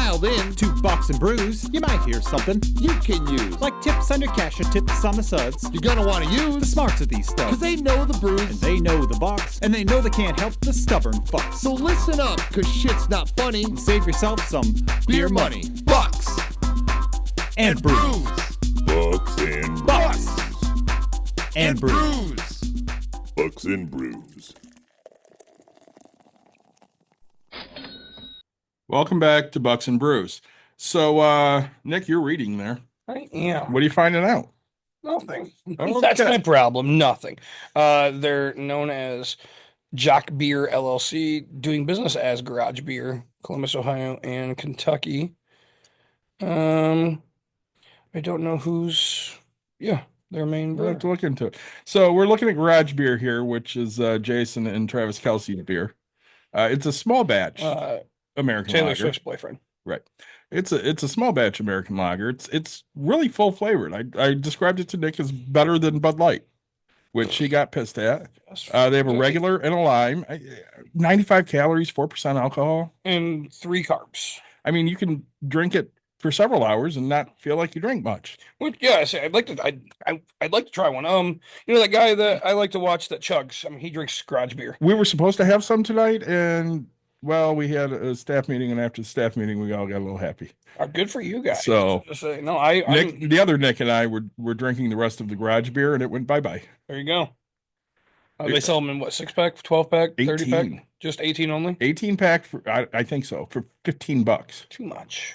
dialed in to Bucks and Brews, you might hear something you can use. like tips on your cash or tips on the suds. You're gonna want to The use smarts of these because stuff. they know the brews. And they know the Bucks, and they know they can't help the stubborn fucks. So listen up, because shit's not funny. And save yourself some Beer money. Bucks and brews. Bucks and Bucks and brews. brews. Bucks and Brews. Welcome back to Bucks and Brews. So, Nick, you're reading there. I am. What are you finding out? Nothing. Okay. That's my problem. Nothing. They're known as Jock Beer LLC, doing business as Garage Beer, Columbus, Ohio, and Kentucky. I don't know who's, their main We'll have brewer. to look into it. So we're looking at Garage Beer here, which is Jason and Travis Kelsey's beer. It's a small batch American Taylor lager. Swift's boyfriend. Right. It's a small batch American lager. It's really full flavored. I described it to Nick as better than Bud Light, which he got pissed at. They have a regular and a lime, 95 calories, 4% alcohol. And 3 carbs. I mean, you can drink it for several hours and not feel like you drink much. Which, yeah, I'd like to. I'd like to try one. You know that guy that I like to watch that chugs. I mean, he drinks Garage Beer. We were supposed to have some tonight, and well, we had a staff meeting, and after the staff meeting, we all got a little happy. Good for you guys. So, Just say, no, I'm, Nick, the other Nick and I were drinking the rest of the Garage Beer, and it went bye-bye. there you go. They sell them in what, 6-pack, 12-pack, 30-pack? 18. Just 18 only? 18 pack for I think so, for $15. Too much.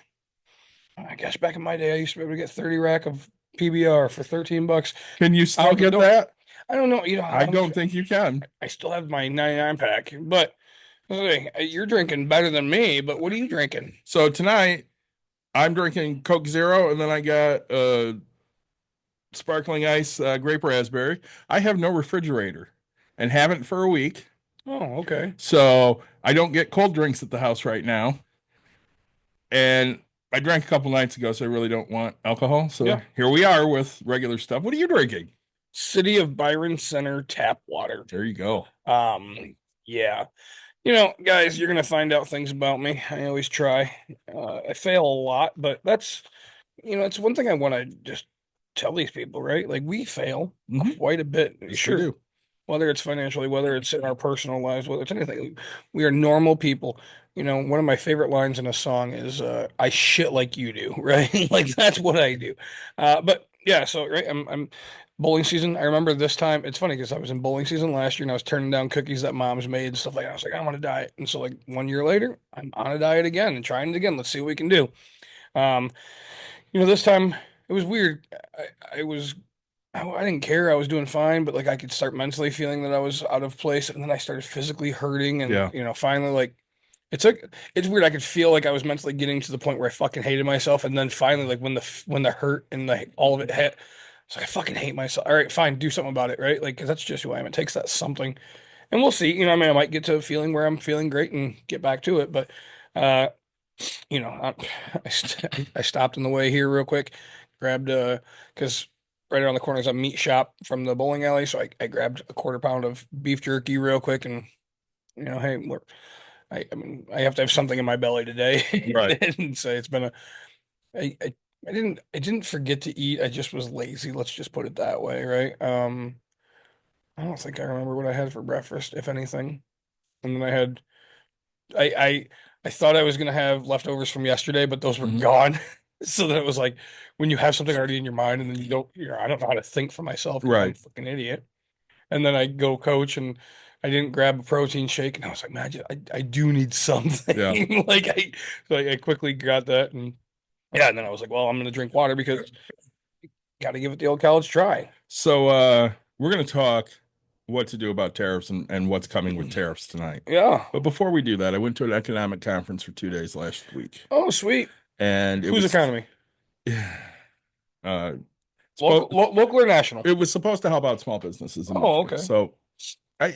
I guess back in my day, I used to be able to get 30 rack of PBR for $13. Can you still I get don't- that? I don't know. I don't think you can. I still have my 99 pack, but hey, you're drinking better than me. But what are you drinking? So tonight, I'm drinking Coke Zero, and then I got sparkling ice grape raspberry. I have no refrigerator and haven't for a week. Oh, okay. So I don't get cold drinks at the house right now. And I drank a couple nights ago, so I really don't want alcohol. So Yeah. here we are with regular stuff. What are you drinking? City of Byron Center tap water. There you go. Yeah. Guys, you're gonna find out things about me. I always try. I fail a lot, but that's, it's one thing I want to just tell these people, right? Like we fail Mhm. quite a bit. Yes, we Sure. do. Whether it's financially, whether it's in our personal lives, whether it's anything, we are normal people. One of my favorite lines in a song is "I shit like you do," right? Like that's what I do. But yeah, so right, I'm bowling season. I remember this time. It's funny because I was in bowling season last year and I was turning down cookies that mom's made and stuff like that. I was like, I want a diet, and so like 1 year later, I'm on a diet again and trying it again. Let's see what we can do. This time it was weird. I didn't care. I was doing fine, but like I could start mentally feeling that I was out of place, and then I started physically hurting, and Yeah. finally, like it's weird. I could feel like I was mentally getting to the point where I fucking hated myself, and then finally, like when the hurt and all of it hit, it's like I fucking hate myself. All right, fine, do something about it, right? Like because that's just who I am. It takes that something, and we'll see. I mean, I might get to a feeling where I'm feeling great and get back to it, but I stopped on the way here real quick, grabbed because right around the corner is a meat shop from the bowling alley, so I grabbed a quarter pound of beef jerky real quick, and hey, I mean I have to have something in my belly today, Right. and so it's been I didn't forget to eat. I just was lazy. Let's just put it that way, right? I don't think I remember what I had for breakfast, if anything, and then I thought I was gonna have leftovers from yesterday, but those were Mhm. gone. So then it was like when you have something already in your mind and then you don't, I don't know how to think for myself 'cause I'm a Right. fucking idiot. And then I go coach and I didn't grab a protein shake and I was like, man, I do need something. Yeah. So I quickly got that and and then I was like, well, I'm gonna drink water because gotta give it the old college try. So we're going to talk what to do about tariffs and what's coming with tariffs tonight. Yeah. But before we do that, I went to an economic conference for 2 days last week, Oh, sweet. and it Whose was economy? uh, Local or national? it was supposed to help out small businesses. in Oh, Michigan. okay. So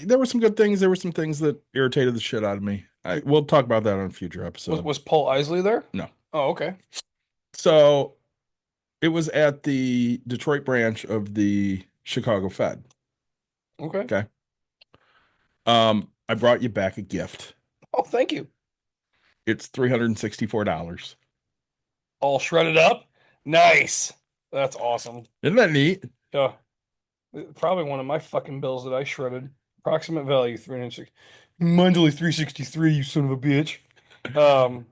there were some good things. There were some things that irritated the shit out of me. We'll talk about that on a future episode. Was Paul Isley there? No. Oh, okay. So it was at the Detroit branch of the Chicago Fed. Okay. Okay. I brought you back a gift. Oh, thank you. It's $364. All shredded up. Nice. That's awesome. Isn't that neat? Yeah. Probably one of my fucking bills that I shredded. Approximate value 360. Mine's only 363, you son of a bitch. Um,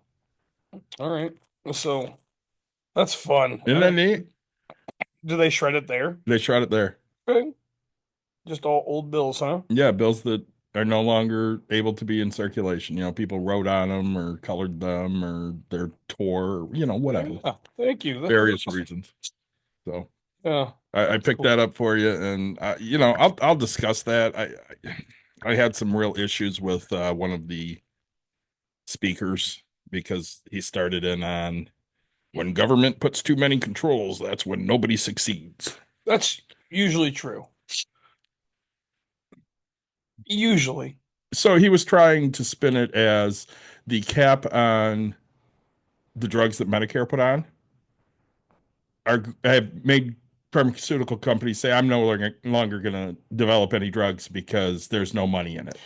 all right. So that's fun. Isn't that neat? Do they shred it there? They shot it there. Okay. Just all old bills, huh? Yeah, bills that are no longer able to be in circulation. People wrote on them or colored them or they're tore, whatever, Yeah. Thank you. various reasons. So Yeah. I picked Cool. that up for you, and I'll discuss that. I had some real issues with one of the speakers because he started in on when government puts too many controls, that's when nobody succeeds. That's usually true. Usually. So he was trying to spin it as the cap on the drugs that Medicare put on have made pharmaceutical companies say, I'm no longer going to develop any drugs because there's no money in it.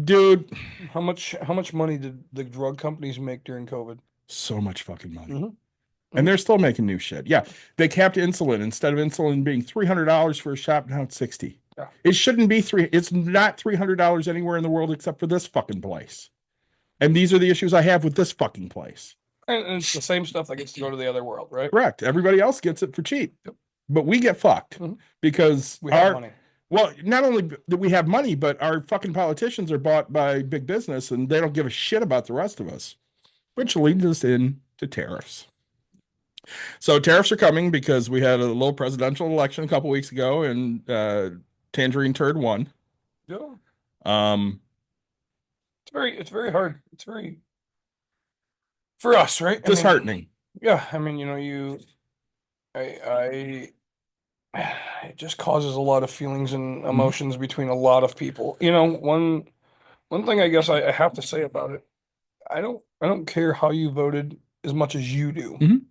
Dude, How much money did the drug companies make during COVID? so much fucking money. Mhm. And they're still making new shit. Yeah, they capped insulin. Instead of insulin being $300 for a shot, now it's 60. Yeah. It shouldn't be it's not $300 anywhere in the world except for this fucking place. And these are the issues I have with this fucking place. And it's the same stuff that gets to go to the other world, right? Correct. Everybody else gets it for cheap. Yep. But we get fucked Mhm. because We have money. well, not only that we have money, but our fucking politicians are bought by big business and they don't give a shit about the rest of us, which leads us into tariffs. So tariffs are coming because we had a little presidential election a couple weeks ago and Tangerine Turd won. Yeah. Um, It's very hard. It's very for us, right? disheartening. Yeah, I mean, I it just causes a lot of feelings and emotions between a lot of people. One thing I guess I have to say about it, I don't care how you voted as much as you do. Mhm.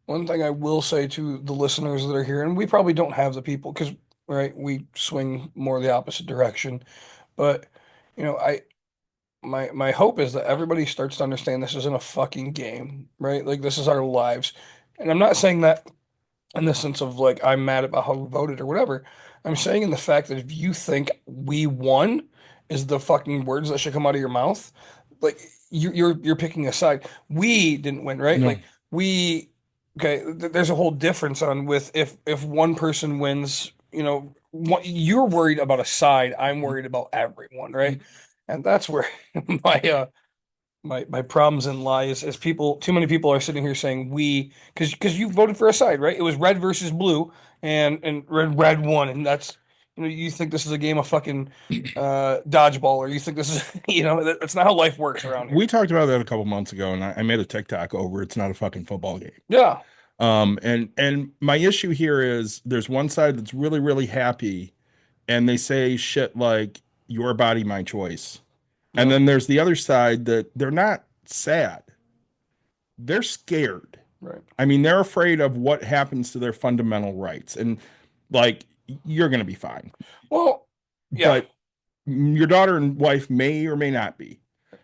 One thing I will say to the listeners that are here, and we probably don't have the people because, right, we swing more the opposite direction. But, I my hope is that everybody starts to understand this isn't a fucking game, right? Like this is our lives. And I'm not saying that in the sense of like I'm mad about how we voted or whatever. I'm saying in the fact that if you think we won is the fucking words that should come out of your mouth, like you're picking a side. We didn't win, right? No. Like we okay, there's a whole difference on with if one person wins, you're worried about a side, I'm worried about everyone, right? And that's where my my problems in lie is people too many people are sitting here saying we because you voted for a side, right? It was red versus blue and red won, and that's you think this is a game of fucking dodgeball, or you think this is that's not how life works around here. We talked about that a couple months ago, and I made a TikTok over it's not a fucking football game. Yeah, And my issue here is there's one side that's really, really happy, and they say shit like your body, my choice. And yeah, then there's the other side that they're not sad. They're scared. right. I mean, they're afraid of what happens to their fundamental rights. And like, you're going to be fine. Well, yeah, But your daughter and wife may or may not be.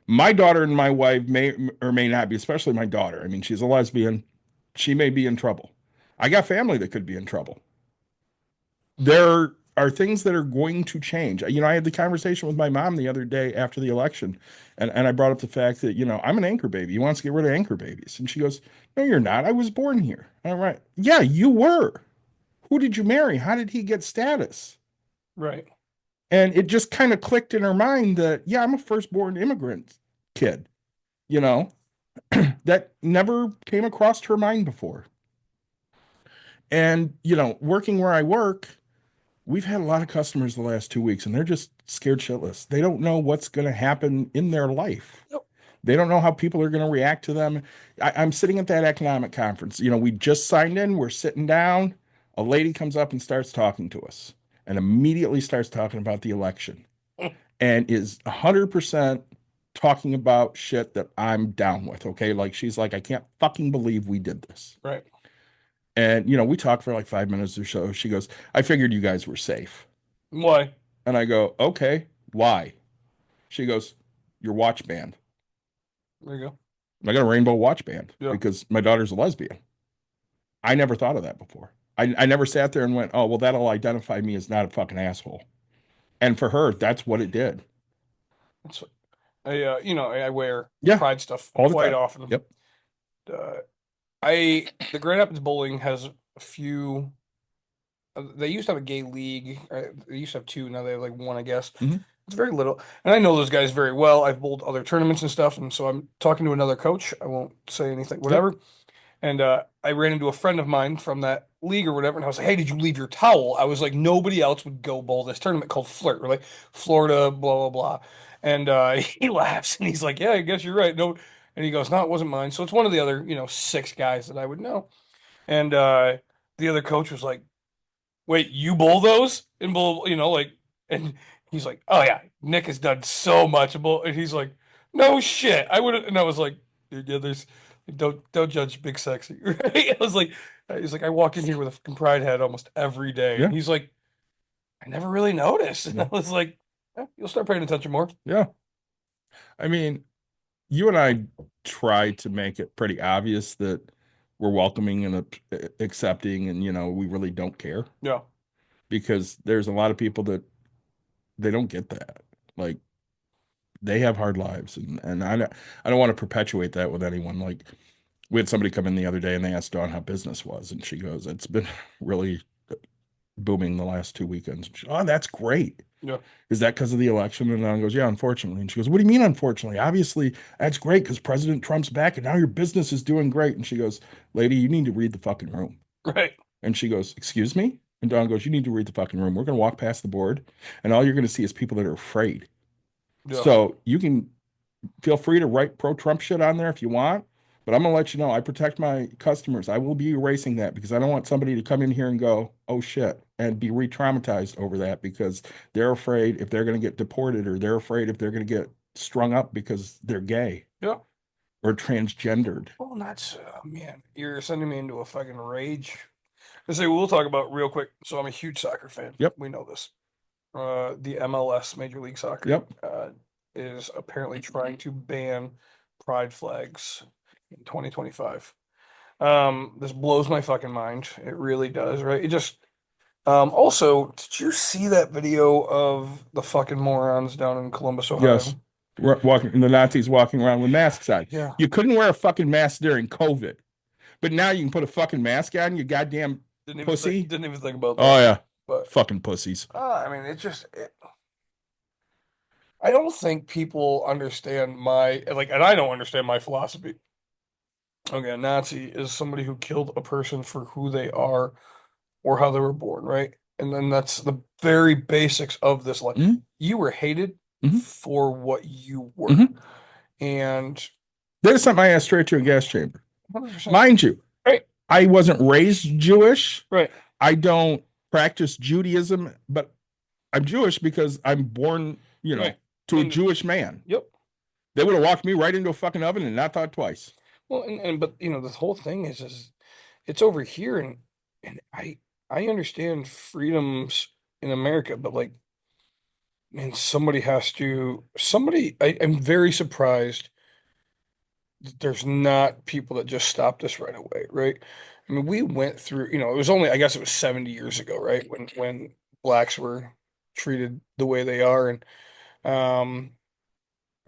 My daughter and my wife may or may not be, especially my daughter. I mean, she's a lesbian. She may be in trouble. I got family that could be in trouble. There are things that are going to change. I had the conversation with my mom the other day after the election, and I brought up the fact that, I'm an anchor baby. He wants to get rid of anchor babies. And she goes, no, you're not. I was born here. All right. Yeah, you were. Who did you marry? How did he get status? right. And it just kind of clicked in her mind that, yeah, I'm a firstborn immigrant kid, you know, that never came across her mind before. And, working where I work, we've had a lot of customers the last 2 weeks and they're just scared shitless. They don't know what's going to happen in their life. Yep. They don't know how people are going to react to them. I'm sitting at that economic conference. We just signed in, we're sitting down. A lady comes up and starts talking to us and immediately starts talking about the election and is 100% talking about shit that I'm down with. Okay. Like she's like, I can't fucking believe we did this. Right. And, we talked for like 5 minutes or so. She goes, I figured you guys were safe. Why? And I go, okay, why? She goes, your watch band. There you go. I got a rainbow watch band Yeah. because my daughter's a lesbian. I never thought of that before. I never sat there and went, oh, well, that'll identify me as not a fucking asshole. And for her, that's what it did. That's I wear Yeah, pride stuff all the quite time. often. Yep. Uh, the Grand Rapids Bowling has a few. They used to have a gay league. They used to have two. Now they have like one, I guess. Mhm. It's very little, and I know those guys very well. I've bowled other tournaments and stuff, and so I'm talking to another coach. I won't say anything, Yep. whatever. And I ran into a friend of mine from that league or whatever, and I was like, "Hey, did you leave your towel?" I was like, nobody else would go bowl this tournament called Flirt, like Florida, blah blah blah. And he laughs and he's like, "Yeah, I guess you're right." No, and he goes, "No, it wasn't mine." So it's one of the other, six guys that I would know. And the other coach was like, "Wait, you bowl those in bowl?" And he's like, "Oh yeah, Nick has done so much in bowl," and he's like, "No shit, I would," and I was like, "Dude, yeah, there's don't judge Big Sexy," right? I was like, he's like, "I walk in here with a fucking pride hat almost every day," Yeah. and he's like, "I never really noticed," and I Yeah. was like, "You'll start paying attention more." Yeah. I mean, you and I try to make it pretty obvious that we're welcoming and accepting, and we really don't care Yeah, because there's a lot of people that they don't get that. Like they have hard lives, and I don't want to perpetuate that with anyone. Like we had somebody come in the other day and they asked Dawn how business was, and she goes, "It's been really booming the last 2 weekends." Oh, that's great. yeah, Is that because of the election? And Dawn goes, yeah, unfortunately. And she goes, what do you mean, unfortunately? Obviously, that's great because President Trump's back and now your business is doing great. And she goes, lady, you need to read the fucking room. right, And she goes, excuse me? And Dawn goes, you need to read the fucking room. We're going to walk past the board and all you're going to see is people that are afraid. yeah, So you can feel free to write pro Trump shit on there if you want, but I'm gonna let you know I protect my customers. I will be erasing that because I don't want somebody to come in here and go, oh shit, and be re-traumatized over that because they're afraid if they're gonna get deported or they're afraid if they're gonna get strung up because they're gay yeah. or transgendered. Well, that's man, you're sending me into a fucking rage. I say we'll talk about real quick. So I'm a huge soccer fan. Yep. We know this. The MLS, Major League Soccer, Yep. is apparently trying to ban pride flags in 2025. This blows my fucking mind. It really does, right? It just also, did you see that video of the fucking morons down in Columbus, Yes. Ohio? Walking the Nazis walking around with masks on. Yeah. You couldn't wear a fucking mask during COVID, but now you can put a fucking mask on, you goddamn pussy. Didn't even think about that. Oh yeah. But Fucking pussies. I mean, I don't think people understand my like, and I don't understand my philosophy. Okay, a Nazi is somebody who killed a person for who they are or how they were born, right? And then that's the very basics of this life. Mhm. You were hated Mhm. for what you were. Mhm. And There's something I asked straight to a gas chamber. 100%. Mind you, Right, I wasn't raised Jewish. right. I don't practice Judaism, but I'm Jewish because I'm born, Right. to a And- Jewish man. Yep. They would have walked me right into a fucking oven and not thought twice. Well, but this whole thing is it's over here, and I understand freedoms in America, but like, man, I'm very surprised that there's not people that just stop this right away, right? I mean, we went through, it was only, I guess it was 70 years ago, right? When blacks were treated the way they are. And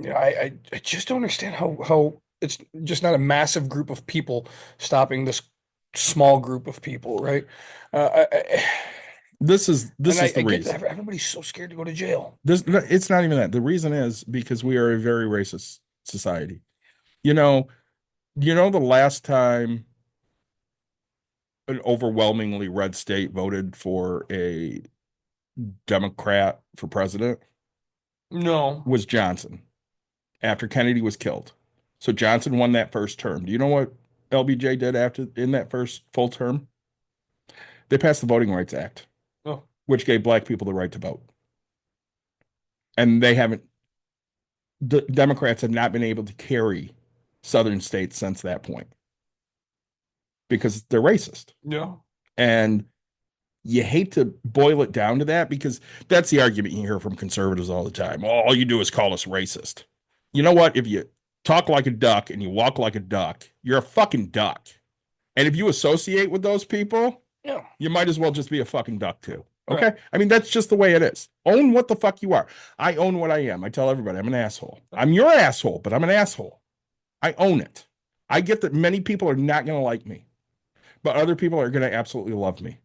I just don't understand how it's just not a massive group of people stopping this small group of people, right? I, This is and I the get reason. that everybody's so scared to go to jail. It's not even that. The reason is because we are a very racist society. You know, the last time an overwhelmingly red state voted for a Democrat for president No, was Johnson after Kennedy was killed. So Johnson won that first term. Do you know what LBJ did after in that first full term? They passed the Voting Rights Act, no, which gave black people the right to vote. And they haven't the Democrats have not been able to carry southern states since that point because they're racist. no, And you hate to boil it down to that because that's the argument you hear from conservatives all the time. All you do is call us racist. You know what? talk like a duck and you walk like a duck, you're a fucking duck. And if you associate with those people, Yeah. you might as well just be a fucking duck too. Okay? Right. I mean, that's just the way it is. Own what the fuck you are. I own what I am. I tell everybody I'm an asshole. I'm your asshole, but I'm an asshole. I own it. I get that many people are not going to like me, but other people are going to absolutely love me.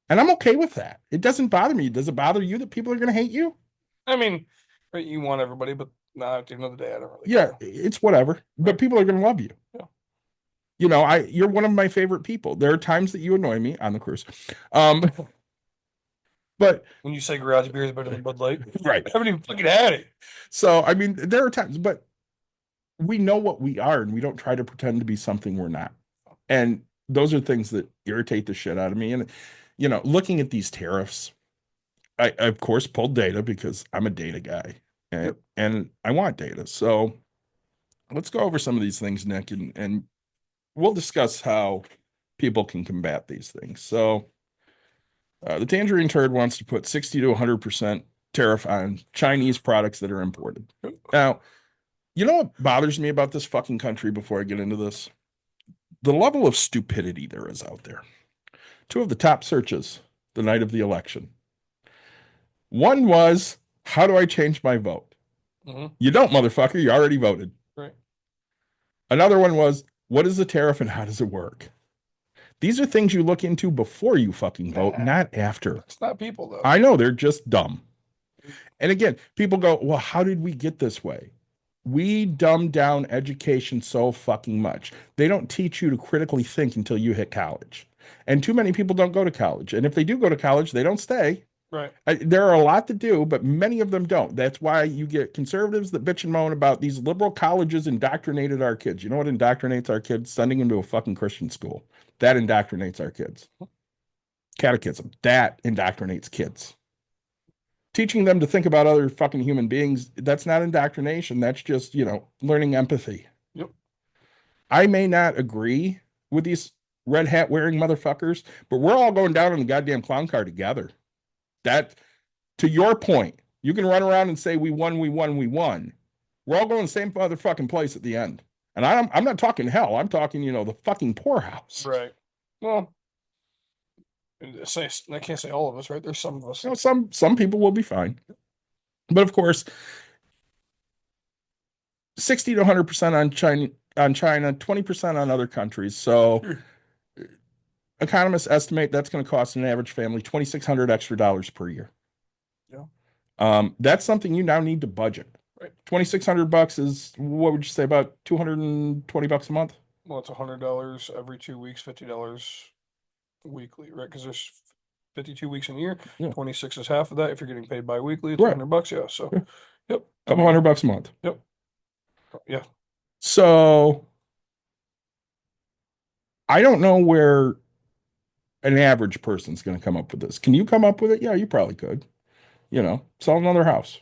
And I'm okay with that. It doesn't bother me. Does it bother you that people are going to hate you? I mean, right, you want everybody, but nah, at the end of the day, I don't really Yeah, care. it's whatever. But Right. people are going to love you. Yeah. You know, you're one of my favorite people. There are times that you annoy me on the cruise. But When you say garage beer is better than Bud Light, right. I haven't even fucking had it. So, I mean, there are times, but we know what we are and we don't try to pretend to be something we're not. And those are things that irritate the shit out of me. And, you know, looking at these tariffs, I of course pulled data because I'm a data guy and I want data. So let's go over some of these things, Nick, and we'll discuss how people can combat these things. So the Tangerine Turd wants to put 60 to 100% tariff on Chinese products that are imported. Now, you know what bothers me about this fucking country before I get into this? The level of stupidity there is out there. Two of the top searches the night of the election. One was, how do I change my vote? Mhm. You don't, motherfucker. You already voted. Right. Another one was, what is the tariff and how does it work? These are things you look into before you fucking vote, not after. It's not people though. I know they're just dumb. And again, people go, well, how did we get this way? We dumb down education so fucking much. They don't teach you to critically think until you hit college. And too many people don't go to college. And if they do go to college, they don't stay. Right. There are a lot to do, but many of them don't. That's why you get conservatives that bitch and moan about these liberal colleges indoctrinated our kids. You know what indoctrinates our kids? Sending them to a fucking Christian school. That indoctrinates our kids. Catechism. That indoctrinates kids. Teaching them to think about other fucking human beings, that's not indoctrination. That's just, you know, learning empathy. Yep. I may not agree with these red hat wearing motherfuckers, but we're all going down on the goddamn clown car together. That, to your point, you can run around and say we won, we won, we won. We're all going the same motherfucking place at the end. And I'm not talking hell. I'm talking, you know, the fucking poorhouse. Right. Well, I can't say all of us, right? There's some of us. You know, some people will be fine. But of course, 60 to 100% on China, 20% on other countries. So economists estimate that's going to cost an average family $2,600 extra per year. Yeah. That's something you now need to budget. Right. $2,600 is, what would you say, about $220 a month? Well, it's $100 every 2 weeks, $50 weekly, right? Because there's 52 weeks in a year. Yeah. 26 is half of that. If you're getting paid bi-weekly, it's Right. $100. Yeah. So, Yeah. yep. A couple $100 a month. Yep. Yeah. So I don't know where an average person's going to come up with this. Can you come up with it? Yeah, you probably could. You know, sell another house.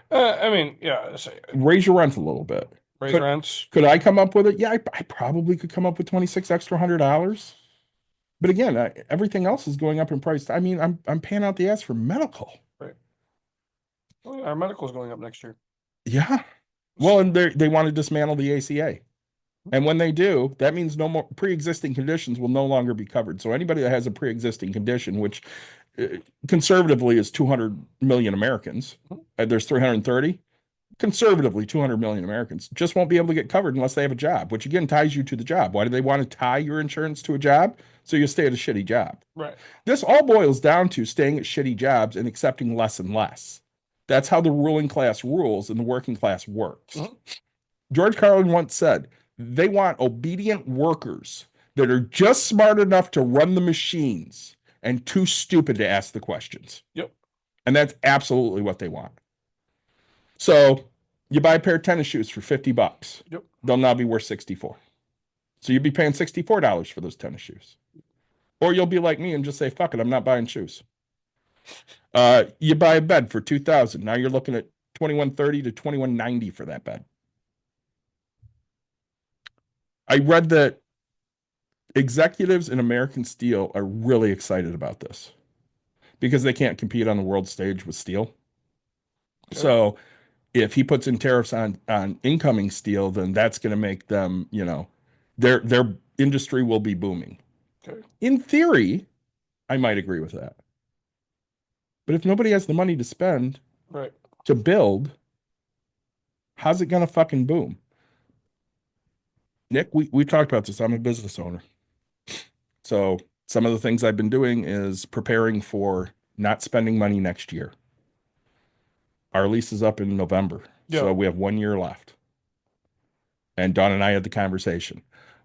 I mean, yeah. Raise your rent a little bit. Raise Could- rents. Could I come up with it? Yeah, I probably could come up with 26 extra $100. But again, everything else is going up in price. I mean, I'm paying out the ass for medical. Well, our medical is going up next year. Yeah. Well, and they want to dismantle the ACA. And when they do, that means no more pre-existing conditions will no longer be covered. So anybody that has a pre-existing condition, which conservatively is 200 million Americans, there's 330, conservatively 200 million Americans just won't be able to get covered unless they have a job, which again ties you to the job. Why do they want to tie your insurance to a job? So you stay at a shitty job. Right. This all boils down to staying at shitty jobs and accepting less and less. That's how the ruling class rules and the working class works. Mhm. George Carlin once said, they want obedient workers that are just smart enough to run the machines and too stupid to ask the questions. Yep. And that's absolutely what they want. So you buy a pair of tennis shoes for $50. Yep. They'll now be worth 64. So you'd be paying $64 for those tennis shoes. Or you'll be like me and just say, fuck it, I'm not buying shoes. You buy a bed for $2,000. Now you're looking at $2,130 to $2,190 for that bed. I read that executives in American steel are really excited about this because they can't compete on the world stage with steel. Okay. So if he puts in tariffs on incoming steel, then that's going to make them, their industry will be booming. Okay. In theory, I might agree with that. But if nobody has the money to spend Right. to build, how's it going to fucking boom? Nick, we talked about this. I'm a business owner. So some of the things I've been doing is preparing for not spending money next year. Our lease is up in November. Yeah. So we have 1 year left. And Dawn and I had the conversation.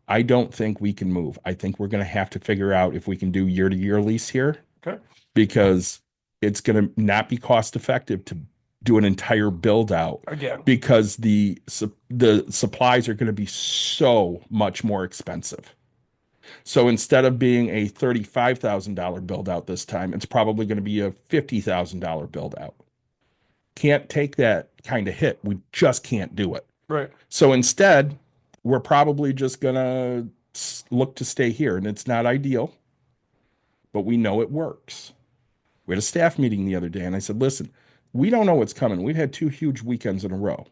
I don't think we can move. I think we're going to have to figure out if we can do year-to-year lease here. Okay. Because it's going to not be cost effective to do an entire build out Again. because the supplies are going to be so much more expensive. So instead of being a $35,000 build out this time, it's probably going to be a $50,000 build out. Can't take that kind of hit. We just can't do it. Right. So instead, we're probably just going to look to stay here. And it's not ideal, but we know it works. We had a staff meeting the other day, and I said, listen, we don't know what's coming. We've had 2 huge weekends in a row.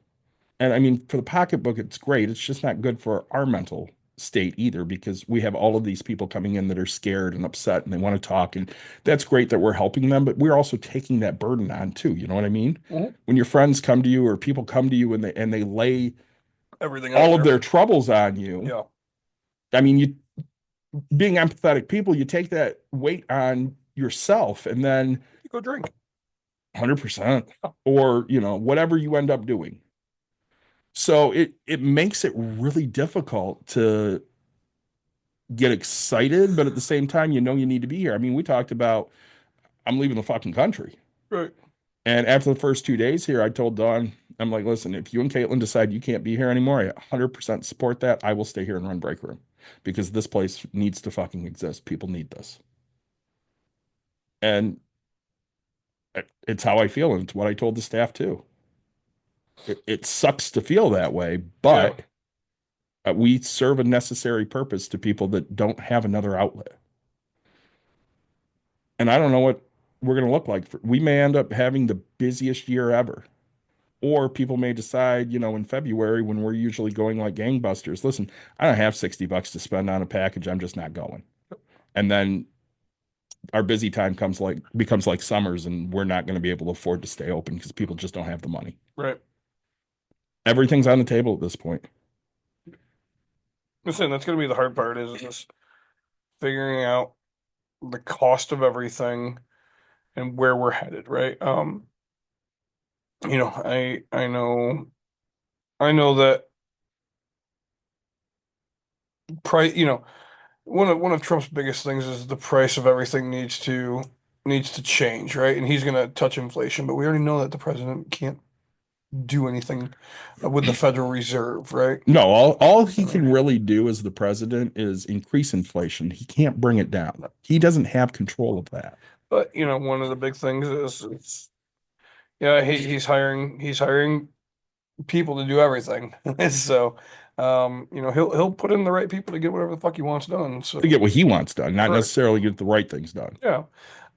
And I mean, for the pocketbook, it's great. It's just not good for our mental state either, because we have all of these people coming in that are scared and upset and they want to talk. And that's great that we're helping them, but we're also taking that burden on too. You know what I mean? Mhm. When your friends come to you or people come to you and they lay Everything all out of there. their troubles on you. Yeah. I mean, you being empathetic people, you take that weight on yourself and then You go drink. 100% or, whatever you end up doing. So it makes it really difficult to get excited, but at the same time, you need to be here. I mean, we talked about I'm leaving the fucking country. Right. And after the first 2 days here, I told Dawn, I'm like, listen, if you and Caitlin decide you can't be here anymore, I 100% support that. I will stay here and run Break Room because this place needs to fucking exist. People need this. And it's how I feel. And it's what I told the staff too. It sucks to feel that way, but we serve a necessary purpose to people that don't have another outlet. And I don't know what we're going to look like. We may end up having the busiest year ever. Or people may decide, in February when we're usually going like gangbusters, listen, I don't have $60 to spend on a package. I'm just not going. And then our busy time becomes like summers and we're not going to be able to afford to stay open because people just don't have the money. Right. Everything's on the table at this point. Listen, that's going to be the hard part is just figuring out the cost of everything and where we're headed, right? I know that price, one of Trump's biggest things is the price of everything needs to change, right? And he's going to touch inflation, but we already know that the president can't do anything with the Federal Reserve, right? No, all he can really do as the president is increase inflation. He can't bring it down. He doesn't have control of that. But one of the big things is he's hiring people to do everything. So he'll put in the right people to get whatever the fuck he wants done. So To get what he wants done, not Correct. necessarily get the right things done. yeah.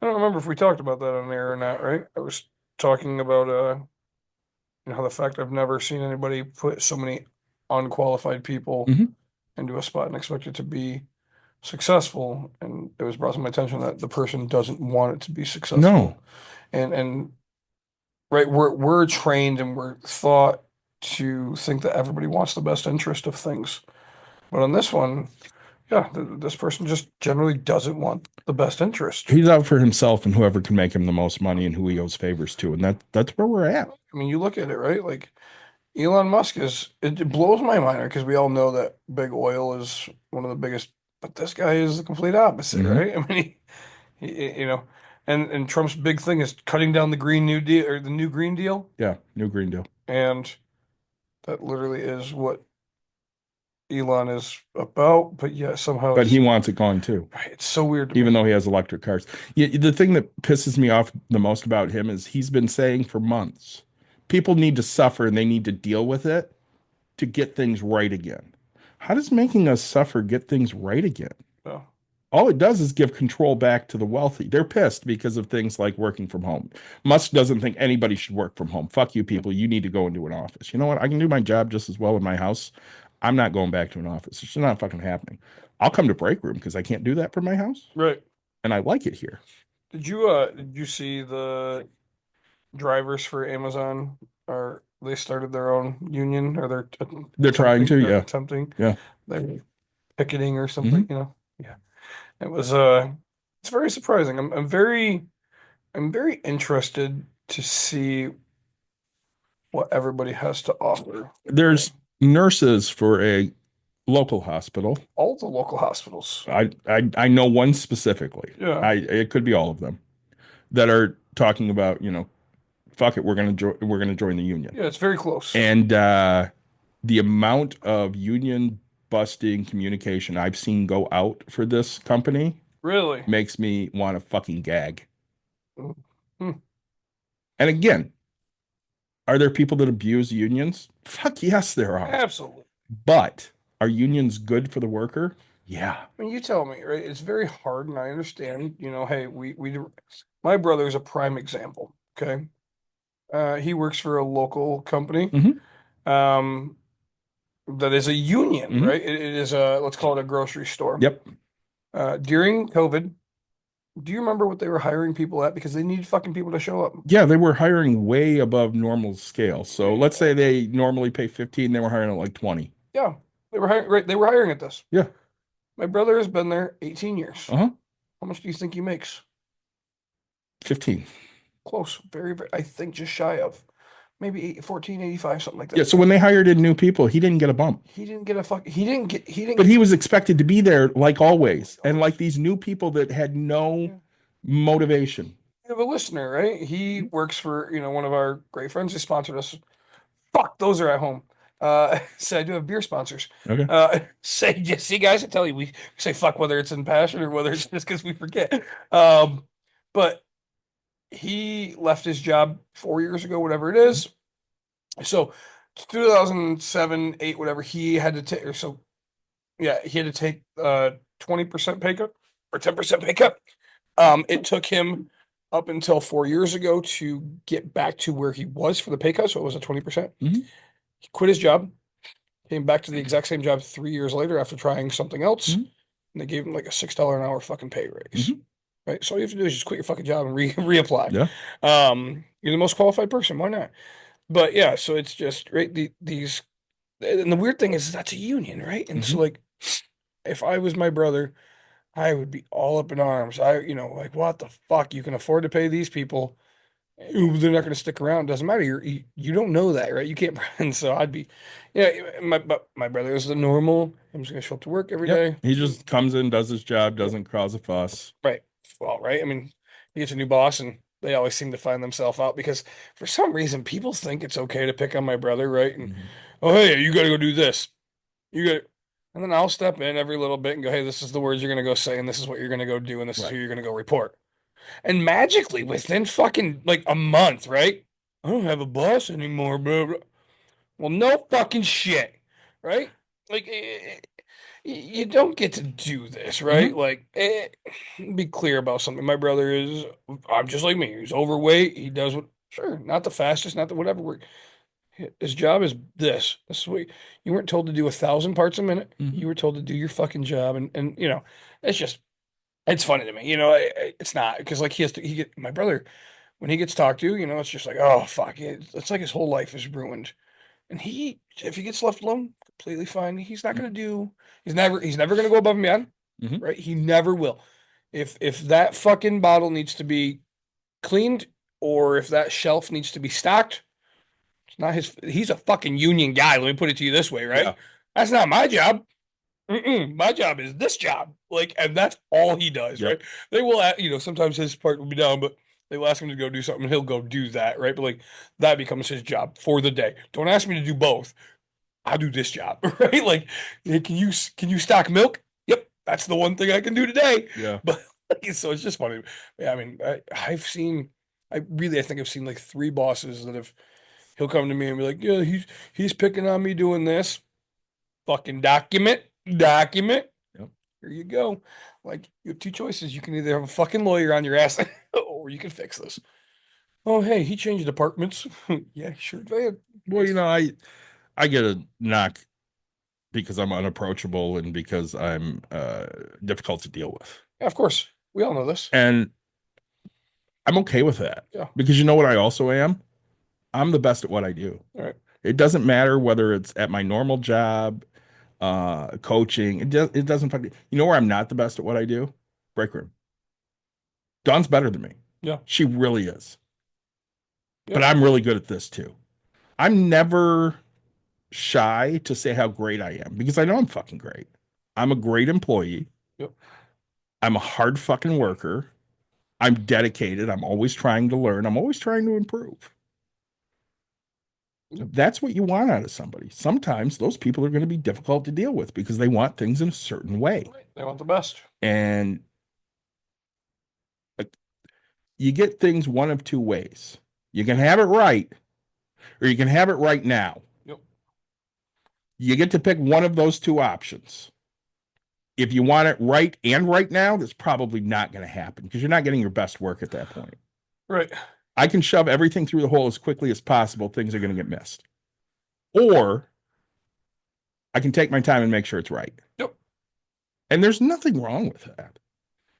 I don't remember if we talked about that on air or not, right? I was talking about the fact I've never seen anybody put so many unqualified people Mhm. into a spot and expect it to be successful. And it was brought to my attention that the person doesn't want it to be successful. No. And right, we're trained and we're thought to think that everybody wants the best interest of things. But on this one, yeah, this person just generally doesn't want the best interest. He's out for himself and whoever can make him the most money and who he owes favors to. And that's where we're at. I mean, you look at it, right? Like Elon Musk it blows my mind because we all know that big oil is one of the biggest, but this guy is the complete opposite, Mhm. right? I mean, and Trump's big thing is cutting down the Green New Deal or the new Green Deal, Yeah, new Green Deal. and that literally is what Elon is about. But yeah, somehow But he wants it gone too, it's so weird to even me. though he has electric cars. Yeah, the thing that pisses me off the most about him is he's been saying for months, people need to suffer and they need to deal with it to get things right again. How does making us suffer get things right again? Yeah. All it does is give control back to the wealthy. They're pissed because of things like working from home. Musk doesn't think anybody should work from home. Fuck you people. You need to go into an office. You know what? I can do my job just as well in my house. I'm not going back to an office. It's just not fucking happening. I'll come to break room because I can't do that from my house. Right. And I like it here. Did you see the drivers for Amazon are they started their own union or They're trying to, yeah. attempting Yeah. they're picketing or something, Yeah. It was it's very surprising. I'm very interested to see what everybody has to offer. There's nurses for a local hospital. All the local hospitals. I know one specifically. Yeah. It could be all of them that are talking about, fuck it, we're gonna join the union. Yeah, it's very close. And the amount of union busting communication I've seen go out for this company Really? makes me want to fucking gag. Hmm. And again, are there people that abuse unions? Fuck yes, there are. Absolutely. But are unions good for the worker? Yeah. I mean, you tell me, right? It's very hard, and I understand, hey, my brother is a prime example, okay? He works for a local company, um, that is a union, right? It is let's call it a grocery store. Yep. During COVID, do you remember what they were hiring people at? Because they needed fucking people to show up. Yeah, they were hiring way above normal scale. So let's say they normally pay 15, they were hiring at like 20. Yeah, they were hiring, right? They were hiring at this. Yeah. My brother has been there 18 years. Uh-huh. How much do you think he makes? 15. Close, very, very. I think just shy of, maybe 14.85, something like that. Yeah, so when they hired in new people, he didn't get a bump. He didn't get a fuck. He didn't. But he was expected to be there like always. And like these new people that had no motivation. We have a listener, right? He works for, one of our great friends. He sponsored us. Fuck, those are at home. So I do have beer sponsors. Okay. See, guys, I tell you, we say fuck whether it's in passion or whether it's just because we forget. But he left his job 4 years ago, whatever it is. So 2007, 8, whatever, he had to take, he had to take 20% pay cut or 10% pay cut. It took him up until 4 years ago to get back to where he was for the pay cut. So it was a 20%. Mhm. He quit his job, came back to the exact same job 3 years later after trying something else. Mhm. And they gave him like a $6 an hour fucking pay raise. Mhm. Right. So all you have to do is just quit your fucking job and reapply. Yeah. You're the most qualified person. Why not? But yeah, so it's just right. These, and the weird thing is that's a union, right? And so like, if I was my brother, I would be all up in arms. Like, what the fuck? You can afford to pay these people. Ooh, they're not going to stick around. Doesn't matter. You don't know that, right? You can't. And so I'd be, but my brother is the normal. I'm just going to show up to work every day. Yep. He just comes in, does his job, doesn't cause a fuss. Right. Well, right. I mean, he gets a new boss and they always seem to find themselves out because for some reason people think it's okay to pick on my brother, right? And oh, hey, you got to go do this. You got, and then I'll step in every little bit and go, hey, this is the words you're going to go say, and this is what you're going to go do, and this is who you're going to go report. And magically, within fucking like a month, right? I don't have a boss anymore, bro. Well, no fucking shit, right? Like, you don't get to do this, right? Like, be clear about something. My brother is, I'm just like me. He's overweight. He does what, sure, not the fastest, not the whatever. His job is this. This is what you weren't told to do 1,000 parts a minute. You were told to do your fucking job, and it's just, it's funny to me. It's not because like my brother when he gets talked to, it's just like, oh fuck, it's like his whole life is ruined. And if he gets left alone, completely fine. He's not going to do. He's never going to go above and beyond, right? He never will. If that fucking bottle needs to be cleaned or if that shelf needs to be stocked, it's not his. He's a fucking union guy. Let me put it to you this way, right? Yeah. That's not my job. My job is this job, like, and that's all he does, Yep. right? They will, sometimes his part will be down, but they will ask him to go do something, he'll go do that, right? But like that becomes his job for the day. Don't ask me to do both. I'll do this job, right? Like, hey, can you stock milk? Yep, that's the one thing I can do today. Yeah. But so it's just funny. Yeah, I mean, I think I've seen like 3 bosses that he'll come to me and be like, yeah, he's picking on me doing this. Fucking document. Yep. Here you go. Like you have two choices. You can either have a fucking lawyer on your ass, or you can fix this. Oh, hey, he changed departments. Yeah, sure did. Well, I get a knock because I'm unapproachable and because I'm difficult to deal with. Yeah, of course. We all know this. And I'm okay with that. Yeah. Because you know what I also am? I'm the best at what I do. All right. It doesn't matter whether it's at my normal job, coaching. It doesn't fucking. You know where I'm not the best at what I do? Break room. Dawn's better than me. Yeah. She really is. Yeah. But I'm really good at this too. I'm never shy to say how great I am because I know I'm fucking great. I'm a great employee. Yep. I'm a hard fucking worker. I'm dedicated. I'm always trying to learn. I'm always trying to improve. Yep. That's what you want out of somebody. Sometimes those people are going to be difficult to deal with because they want things in a certain way. Right. They want the best. And you get things one of two ways. You can have it right, or you can have it right now. Yep. You get to pick one of those two options. If you want it right and right now, that's probably not going to happen because you're not getting your best work at that point. Right. I can shove everything through the hole as quickly as possible. Things are going to get missed. Or I can take my time and make sure it's right. Yep. And there's nothing wrong with that.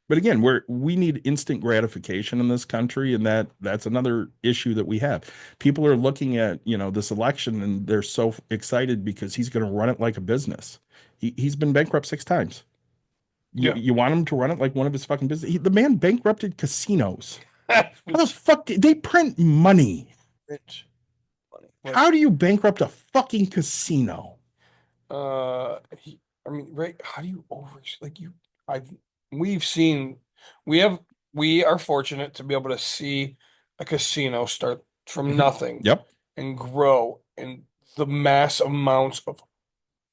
But again, we need instant gratification in this country, and that's another issue that we have. People are looking at, this election and they're so excited because he's going to run it like a business. He's been bankrupt 6 times. You want him to run it like one of his fucking business? The man bankrupted casinos. How the fuck did they print money? Rich. Money. How do you bankrupt a fucking casino? I mean, right? How do you we've seen, we are fortunate to be able to see a casino start from nothing Yep. and grow and the mass amounts of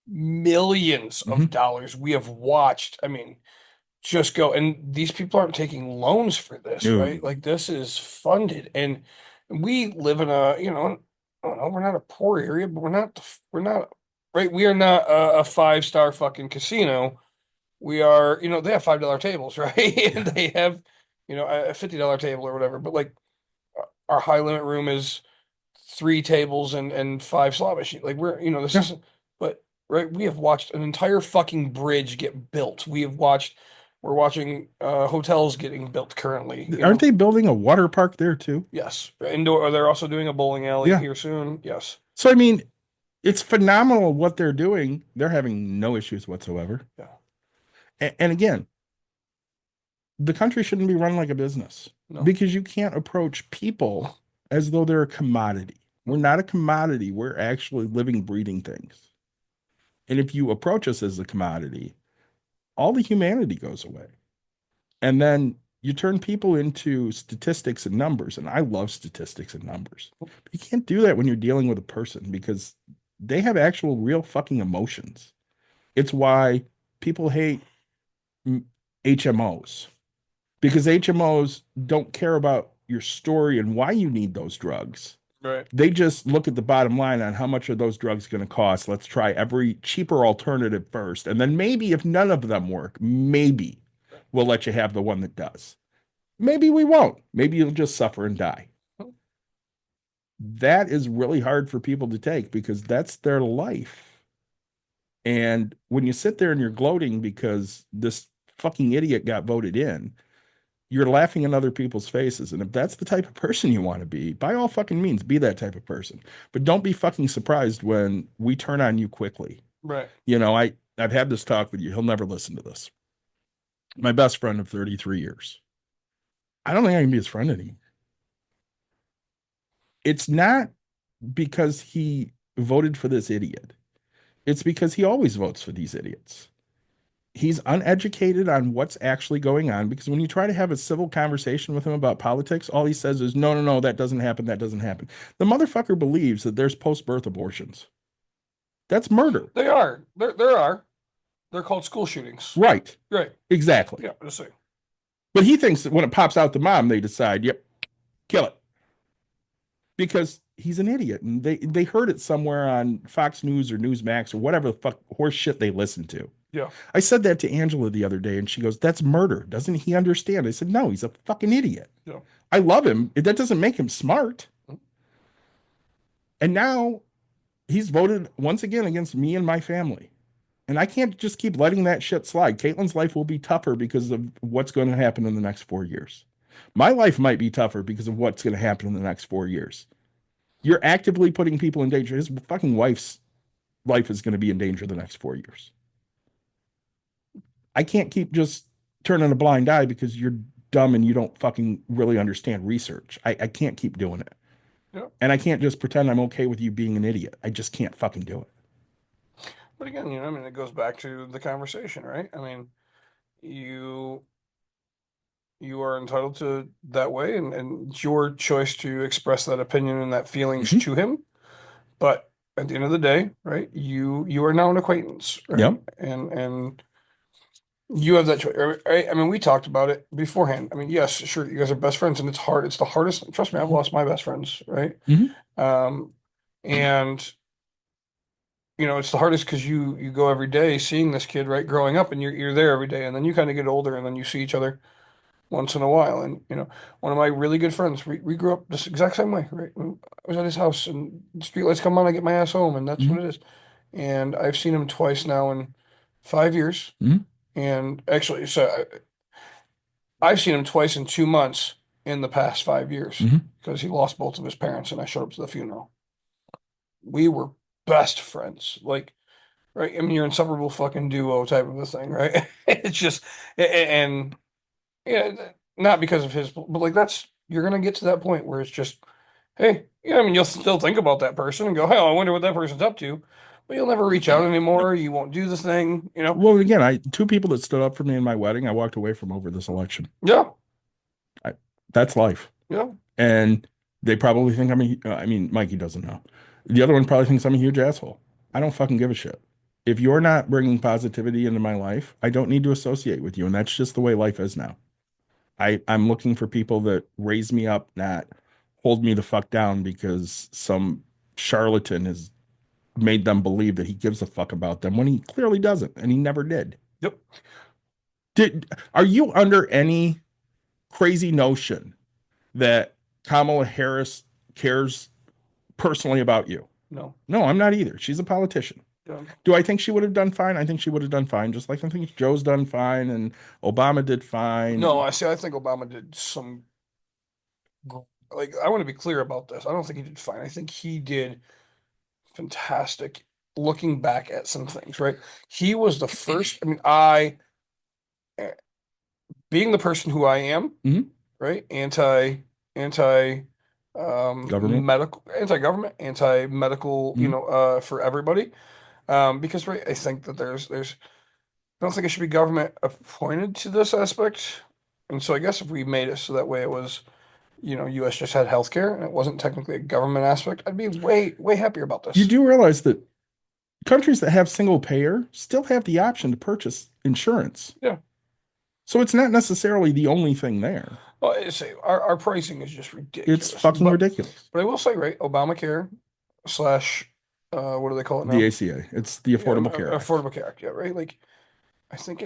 millions of dollars we have watched. I mean, just go, and these people aren't taking loans for this, No. right? Like this is funded, and we live in a, I don't know, we're not a poor area, but we're not, right? We are not a 5-star fucking casino. We are, they have $5 tables, right? And they have, a $50 table or whatever. But like our high limit room is 3 tables and 5 slot machines. Like this Yeah. isn't, but right, we have watched an entire fucking bridge get built. We're watching hotels getting built currently. Aren't they building a water park there too? Yes. Indoor, they're also doing a bowling alley Yeah. here soon. Yes. So I mean, it's phenomenal what they're doing. They're having no issues whatsoever. Yeah. And again, the country shouldn't be run like a business No. because you can't approach people as though they're a commodity. We're not a commodity. We're actually living, breathing things. And if you approach us as a commodity, all the humanity goes away. And then you turn people into statistics and numbers. And I love statistics and numbers. But you can't do that when you're dealing with a person because they have actual real fucking emotions. It's why people hate HMOs because HMOs don't care about your story and why you need those drugs. Right. They just look at the bottom line on how much are those drugs going to cost. Let's try every cheaper alternative first. And then maybe if none of them work, maybe we'll let you have the one that does. Maybe we won't. Maybe you'll just suffer and die. That is really hard for people to take because that's their life. And when you sit there and you're gloating because this fucking idiot got voted in, you're laughing in other people's faces. And if that's the type of person you want to be, by all fucking means, be that type of person. But don't be fucking surprised when we turn on you quickly. Right. I've had this talk with you. He'll never listen to this. My best friend of 33 years. I don't think I can be his friend anymore. It's not because he voted for this idiot. It's because he always votes for these idiots. He's uneducated on what's actually going on because when you try to have a civil conversation with him about politics, all he says is, no, that doesn't happen. That doesn't happen. The motherfucker believes that there's post-birth abortions. That's murder. They are. There are. They're called school shootings. Right. Right. Exactly. Yeah, just saying. But he thinks that when it pops out the mom, they decide, yep, kill it. Because he's an idiot. And they heard it somewhere on Fox News or Newsmax or whatever the fuck horse shit they listen to. Yeah. I said that to Angela the other day, and she goes, "That's murder. Doesn't he understand?" I said, "No, he's a fucking idiot. Yeah. I love him. That doesn't make him smart." And now he's voted once again against me and my family. And I can't just keep letting that shit slide. Caitlin's life will be tougher because of what's going to happen in the next 4 years. My life might be tougher because of what's going to happen in the next 4 years. You're actively putting people in danger. His fucking wife's life is going to be in danger the next 4 years. I can't keep just turning a blind eye because you're dumb and you don't fucking really understand research. I can't keep doing it. Yeah. And I can't just pretend I'm okay with you being an idiot. I just can't fucking do it. But again, I mean, it goes back to the conversation, right? I mean, you you are entitled to that way, and it's your choice to express that opinion and that feelings Mhm. to him. But at the end of the day, right, you are now an acquaintance, right? Yep. And you have that choice, right? I mean, we talked about it beforehand. I mean, yes, sure, you guys are best friends, and it's hard. It's the hardest. Trust me, I've lost my best friends, right? Mhm. Um, and it's the hardest because you go every day seeing this kid, right, growing up, and you're there every day, and then you kind of get older, and then you see each other once in a while. And one of my really good friends, we grew up this exact same way, right? I was at his house, and the streetlights come on, I get my ass home, and that's what Mhm. it is. And I've seen him twice now in 5 years. Mhm. And actually, so I've seen him twice in 2 months in the past 5 years Mhm. because he lost both of his parents, and I showed up to the funeral. We were best friends, like, right? I mean, you're inseparable fucking duo type of a thing, right? It's just, and yeah, not because of his, but like you're gonna get to that point where it's just, hey, I mean, you'll still think about that person and go, hey, I wonder what that person's up to, but you'll never reach out anymore. You won't do the thing. Well, again, I two people that stood up for me in my wedding, I walked away from over this election. Yeah, I, that's life. yeah, And they probably think I mean, Mikey doesn't know. The other one probably thinks I'm a huge asshole. I don't fucking give a shit. If you're not bringing positivity into my life, I don't need to associate with you. And that's just the way life is now. I'm looking for people that raise me up, not hold me the fuck down because some charlatan has made them believe that he gives a fuck about them when he clearly doesn't, and he never did. yep, Are you under any crazy notion that Kamala Harris cares personally about you? no, No, I'm not either. She's a politician. yeah. Do I think she would have done fine? I think she would have done fine, just like I think Joe's done fine and Obama did fine. No, I think Obama did some, like, I want to be clear about this. I don't think he did fine. I think he did fantastic looking back at some things, right? He was the first, I mean, being the person who I am, Mhm. right? Anti Government. medical, anti-government, anti-medical, Mhm. for everybody. Because right, I think that I don't think it should be government appointed to this aspect. And so I guess if we made it so that way it was, US just had healthcare and it wasn't technically a government aspect, I'd be way, way happier about You this. do realize that countries that have single payer still have the option to purchase insurance. Yeah. So it's not necessarily the only thing there. Well, I say our pricing is just It's ridiculous. fucking But ridiculous. I will say, right, Obamacare slash what do they call it The now? ACA. It's the Yeah, Affordable Care Act. Affordable Care Act, yeah, right? Like I think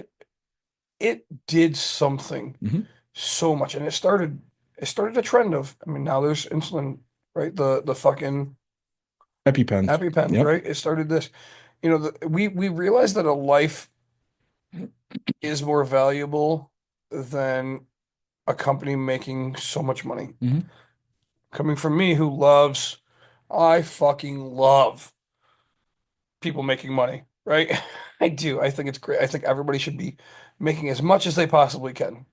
it did something Mhm. so much, and it started a trend of, I mean, now there's insulin, right? The fucking EpiPens. EpiPens, Yep. right? It started this, we realized that a life is more valuable than a company making so much money. Mhm. Coming from me, I fucking love people making money, right? I do. I think it's great. I think everybody should be making as much as they possibly can.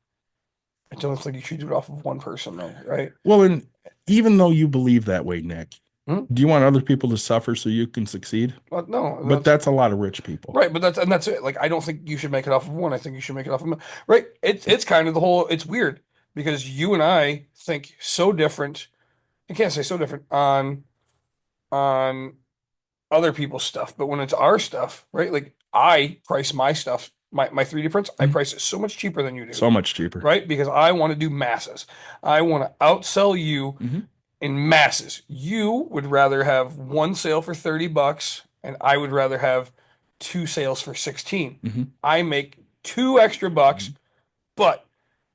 I don't think you should do it off of one person, though, right? Well, and even though you believe that way, Nick, Hmm? do you want other people to suffer so you can succeed? But no, But that's a lot of rich people. right. But that's it. Like, I don't think you should make it off of one. I think you should make it off of right. It's kind of the whole. It's weird because you and I think so different. I can't say so different on other people's stuff, but when it's our stuff, right? Like I price my stuff, my 3D prints, I Mhm. price it so much cheaper than you do, So much cheaper. right? Because I want to do masses. I want to outsell you Mhm. in masses. You would rather have one sale for $30 and I would rather have 2 sales for 16. Mhm. I make 2 extra bucks, Mhm. but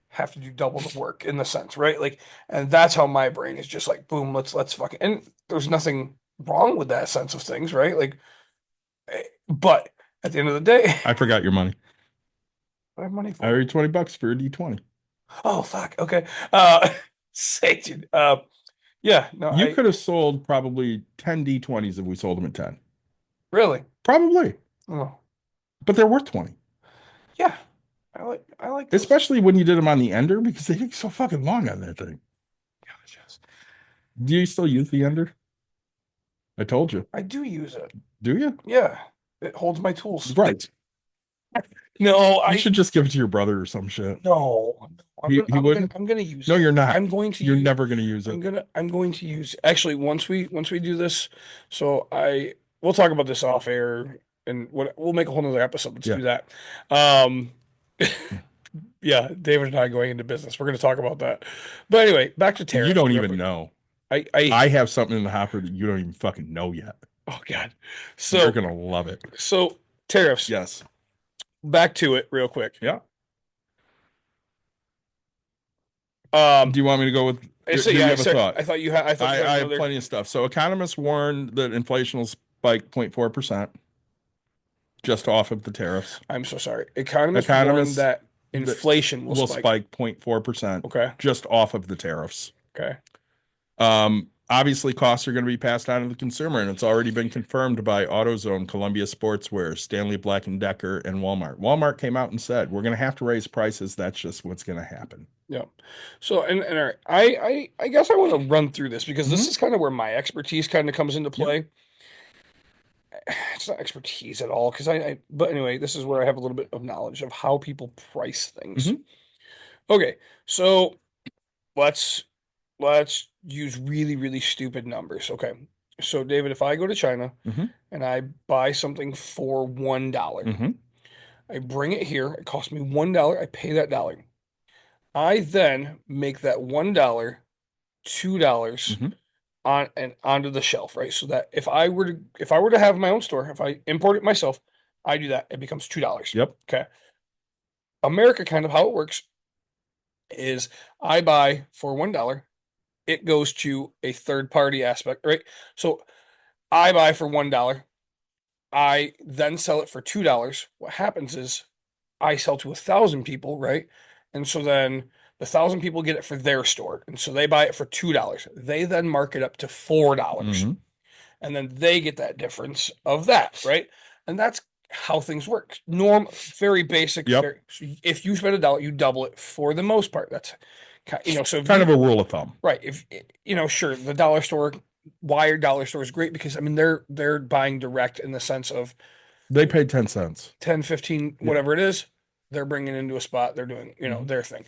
have to do double the work in the sense, right? Like, and that's how my brain is just like, boom, let's fucking, and there's nothing wrong with that sense of things, right? Like, but at the end of the day, I forgot your money. I have money I for. owe you 20 bucks for a D20. Oh, fuck. Okay. Say, dude. Yeah, no, You could have sold probably 10 D20s if we sold them at 10. really, Probably. oh, But they're worth 20. yeah, I like those. Especially when you did them on the ender because they take so fucking long on that thing. Gosh, yes. Do you still use the ender? I told you. I do use it. Do you? Yeah, it holds my tools. Right. No, You should just give it to your brother or some shit. no. He wouldn't? I'm gonna use No, it. you're not. I'm going to You're use, never going to use it. I'm going to use actually once we do this, so we'll talk about this off air and we'll make a whole nother episode. Let's Yeah. do that. Um yeah, David and I going into business. We're gonna talk about that. But anyway, back to tariffs. You don't real even quick. know. I I have something in the hopper that you don't even fucking know yet. oh God. You're So going to love it. tariffs. Yes. Back to it real quick. Yeah. Um Do you want me to go with? so Do yeah, you have a thought? I thought you had I have another. plenty of stuff. So economists warned that inflation will spike 0.4% just off of the tariffs. I'm so sorry. Economists warned Economists that inflation will spike. spike 0.4% Okay. just off of the tariffs. Okay. Obviously, costs are going to be passed on to the consumer, and it's already been confirmed by AutoZone, Columbia Sportswear, Stanley Black and Decker, and Walmart. Walmart came out and said, "We're going to have to raise prices. That's just what's going to happen." Yeah. So and all right, I guess I want to run through this because this is kind of where my expertise kind of comes into play. It's not expertise at all because but anyway, this is where I have a little bit of knowledge of how people price things. Mhm. Okay, so let's use really stupid numbers. Okay. So David, if I go to China Mhm. and I buy something for $1, Mhm. I bring it here, it costs me $1, I pay that dollar. I then make that $1 $2 Mhm. on and onto the shelf, right? So that if I were to have my own store, if I import it myself, I do that, it becomes $2. Yep. Okay. America kind of how it works is I buy for $1, it goes to a third party aspect, right? So I buy for $1, I then sell it for $2. What happens is I sell to 1,000 people, right? And so then the 1,000 people get it for their store, and so they buy it for $2. They then mark it up to $4, Mhm. and then they get that difference of that, right? And that's how things work. Very basic. Yep. So if you spend $1, you double it for the most part. That's so Kind of a rule of thumb. right. If sure, the dollar store, wired dollar store is great because I mean they're buying direct in the sense of They paid 10 cents. 10, 15, Yeah. whatever it is, they're bringing into a spot, they're doing, Mhm. their thing.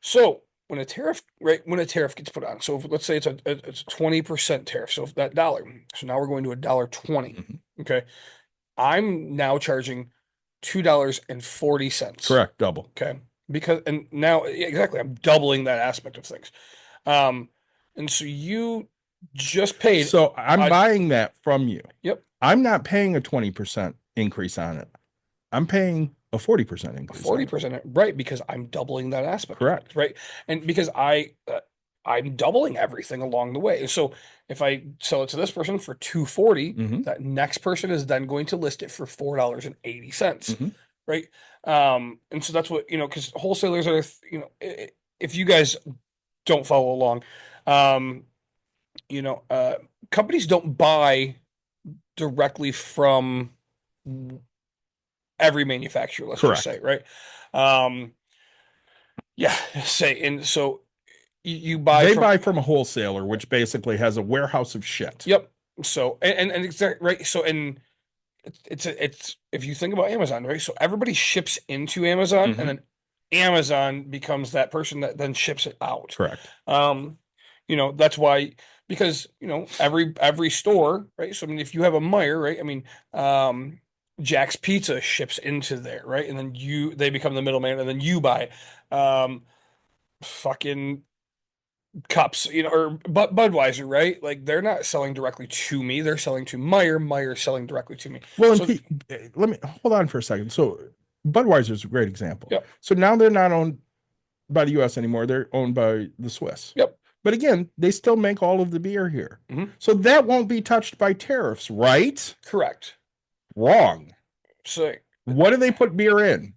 So when a tariff gets put on, so let's say it's a 20% tariff. So if that dollar, so now we're going to $1.20. Mhm. Okay. I'm now charging $2.40. Correct. Double. Okay. Because and now exactly, I'm doubling that aspect of things. Um, and so you just paid. So I'm I- buying that from you. Yep. I'm not paying a 20% increase on it. I'm paying a 40% increase. 40%, right? Because I'm doubling that aspect. Correct. Right. And because I'm doubling everything along the way. So if I sell it to this person for 240, Mhm. that next person is then going to list it for $4.80. Mhm. Right. And so that's what, because wholesalers are, if you guys don't follow along, companies don't buy directly from every manufacturer, let's just say, right? Yeah, say, and so you buy They from, buy from a wholesaler, which basically has a warehouse of shit. yep. So and exactly right. So and it's if you think about Amazon, right? So everybody ships into Amazon, Mhm. and then Amazon becomes that person that then ships it out. Correct. That's why because every store, right? So I mean, if you have a Meyer, right? I mean, Jack's Pizza ships into there, right? And then they become the middleman, and then you buy, fucking cups, or Budweiser, right? Like they're not selling directly to me. They're selling to Meyer. Meyer's selling directly to me. Well, and So, let me hold on for a second. So Budweiser is a great example. yep, So now they're not owned by the U.S. anymore. They're owned by the Swiss. yep. But again, they still make all of the beer here. Mhm. So that won't be touched by tariffs, right? Correct. Wrong. So What do they put beer in?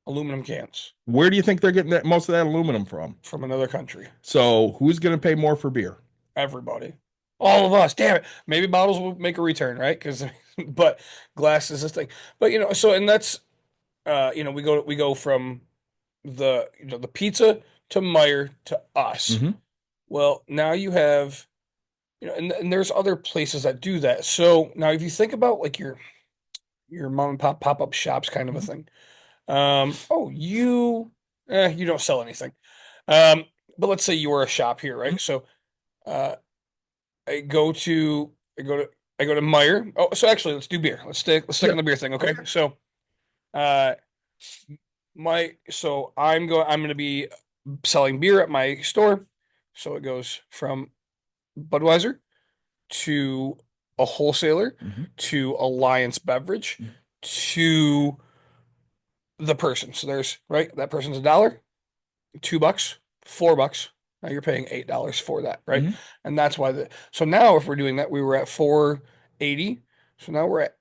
aluminum cans Where do you think they're getting most of that aluminum from? from another country. So who's going to pay more for beer? Everybody. All of us. Damn it. Maybe bottles will make a return, right? Because, but glass is this thing. But so and that's we go from the pizza to Meyer to us. Mhm. Well, now you have and there's other places that do that. So now if you think about like your mom and pop-up shops kind of a thing. Oh, you don't sell anything. But let's say you were a shop here, right? So uh I go to I go to I go to Meyer. Oh, so actually let's do beer. Let's stick on the beer thing, okay? So uh I'm gonna be selling beer at my store. So it goes from Budweiser to a wholesaler Mhm. to Alliance Beverage Mhm. to the person. So there's right, that person's $1, $2, $4. Now you're paying $8 for that, right? Mhm. And that's why so now if we're doing that, we were at 480. So now we're at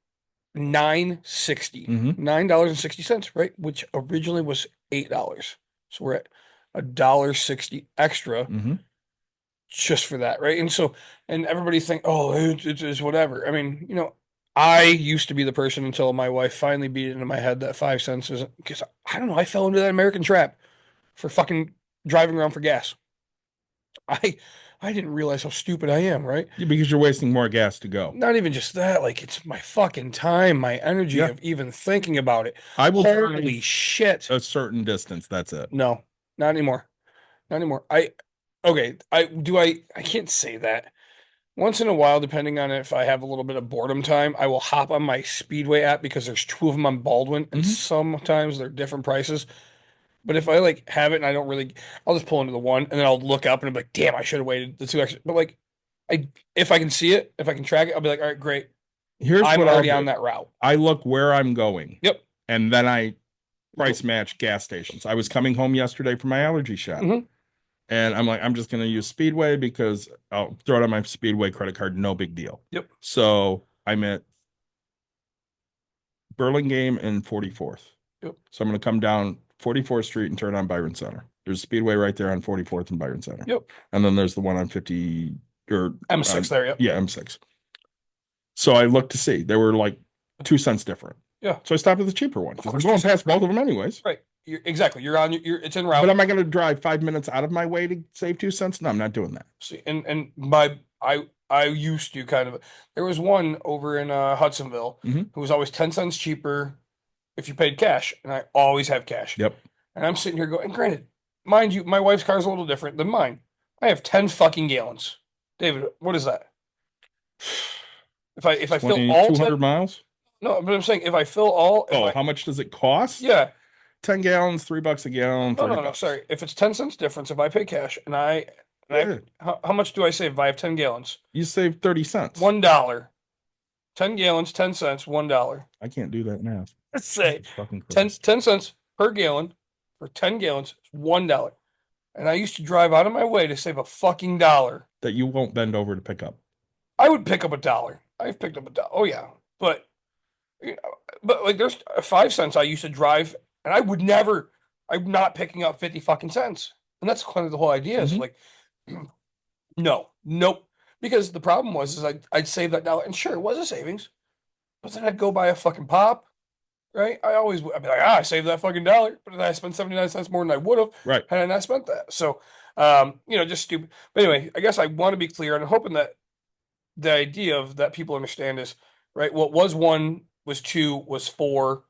960. Mhm. $9.60, right? Which originally was $8. So we're at $1.60 extra Mhm. just for that, right? And everybody think, oh, it's whatever. I mean, I used to be the person until my wife finally beat it into my head that 5 cents isn't because I don't know, I fell into that American trap for fucking driving around for gas. I I didn't realize how stupid I am, right? Yeah, because you're wasting more gas to go. Not even just that, like it's my fucking time, my energy Yeah. of even thinking about it. I will Holy drive shit. a certain distance. That's it. No, not anymore. Not anymore. I can't say that. Once in a while, depending on if I have a little bit of boredom time, I will hop on my Speedway app because there's two of them on Baldwin, and Mhm. sometimes they're different prices. But if I like have it and I don't really, I'll just pull into the one and then I'll look up and I'm like, damn, I should have waited the two extra. But like, if I can see it, if I can track it, I'll be like, all right, great. Here's I'm what I'll already do. on that route. I look where I'm going, Yep. and then I price match gas stations. I was coming home yesterday from my allergy shot, Mhm. and I'm like, I'm just going to use Speedway because I'll throw it on my Speedway credit card. No big deal. Yep. So I'm at Burlingame and 44th. Yep. So I'm going to come down 44th Street and turn on Byron Center. There's a Speedway right there on 44th and Byron Center. Yep. And then there's the one on 50 or M6 there. Yep. yeah, M6. So I looked to see they were like 2 cents different. Yeah. So I stopped at the cheaper one. Of 'Cause course, I'm going 2 past both of them anyways. Right. Exactly. You're on. It's en route. But am I going to drive 5 minutes out of my way to save 2 cents? No, I'm not doing that. See, and I used to kind of. There was one over in Hudsonville Mhm. who was always 10 cents cheaper if you paid cash, and I always have cash. Yep. And I'm sitting here going, and granted, mind you, my wife's car is a little different than mine. I have 10 fucking gallons. David, what is that? If I fill 20, all 200 10, miles. no, but I'm saying if I fill all, Oh, how much does it cost? yeah, 10 gallons, $3 a gallon, no, 30 no, no, bucks. sorry, if it's 10 cents difference, if I pay cash Yeah. how much do I save if I have 10 gallons? You save 30 cents. $1. 10 gallons, 10 cents, $1. I can't do that math. Let's say Jesus fucking 10, Christ. 10 cents per gallon for 10 gallons, $1. And I used to drive out of my way to save a fucking dollar. That you won't bend over to pick up. I would pick up $1. I've picked up $1. Oh yeah, but like there's 5 cents I used to drive, and I would never. I'm not picking up 50 fucking cents, and that's kind of the whole idea. Is Mhm. like, no, nope. Because the problem was is I'd save that dollar, and sure it was a savings, but then I'd go buy a fucking pop, right? I'd be like, I saved that fucking dollar, but then I spent 79 cents more than I would have Right. had I not spent that. So, just stupid. But anyway, I guess I want to be clear, and I'm hoping that the idea of that people understand is right. What was one was two was four.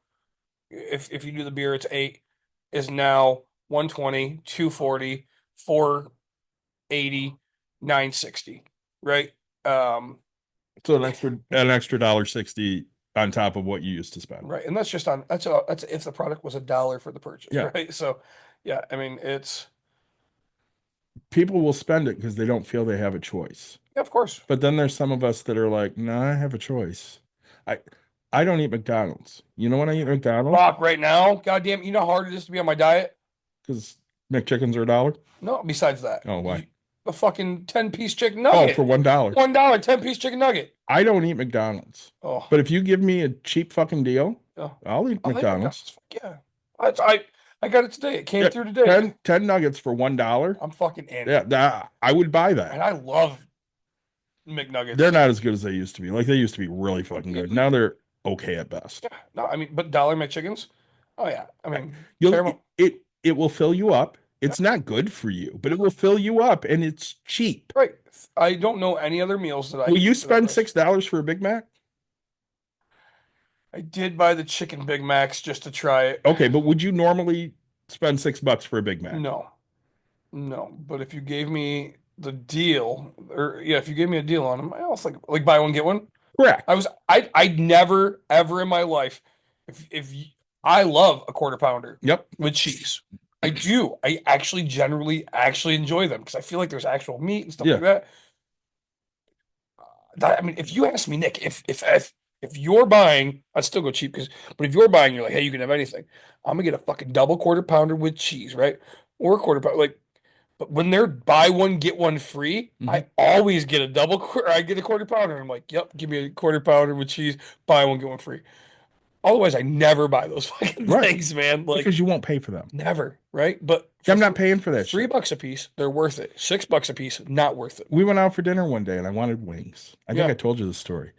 If you do the beer, it's eight. Is now 120, 240, 480, 960. Right. So an extra $1.60 on top of what you used to spend. Right. And that's just on that's if the product was $1 for the purchase. Yeah. Right. So yeah, I mean it's People will spend it because they don't feel they have a choice. Yeah, of course. But then there's some of us that are like, no, I have a choice. I I don't eat McDonald's. You know when I eat McDonald's? Fuck, right now, goddamn, you know how hard it is to be on my diet? Because McChickens are $1. No, besides that. Oh, why? A fucking 10-piece chicken Oh, nugget. for $1. $1, 10-piece chicken nugget. I don't eat McDonald's. Oh, But if you give me a cheap fucking deal, oh. I'll eat I'll have McDonald's. Fuck yeah. I got it today. It came Yeah, through today. 10 nuggets for $1. I'm fucking in. Yeah, I would buy And that. I love McNuggets. They're not as good as they used to be. Like they used to be really fucking good. Now they're okay at best. Yeah, no, I mean, but dollar McChickens. Oh yeah, I mean, You'll terrible. it will fill you up. It's not good for you, but it will fill you up and it's cheap. Right. I don't know any other meals that I Will you eat for that spend price. $6 for a Big Mac? I did buy the chicken Big Macs just to try it. Okay, but would you normally spend $6 for a Big Mac? No, no. But if you gave me the deal, or yeah, if you gave me a deal on them, I also like buy one get one. Correct. I'd never ever in my life, I love a quarter pounder Yep. with cheese. I do. I actually generally actually enjoy them because I feel like there's actual meat and stuff like Yeah. that. I mean, if you ask me, Nick, if you're buying, I'd still go cheap but if you're buying, you're like, hey, you can have anything. I'm gonna get a fucking double quarter pounder with cheese, right? Or a quarter pounder, like. But when they're buy one get one free, I always get a I get a quarter pounder. I'm like, yep, give me a quarter pounder with cheese, buy one get one free. Otherwise, I never buy those fucking Right. things, man. Like Because you won't pay for them. never, right? But Yeah, I'm not paying for that shit. $3 a piece, they're worth it. $6 a piece, not worth it. We went out for dinner one day and I wanted wings. I think Yeah. I told you the story.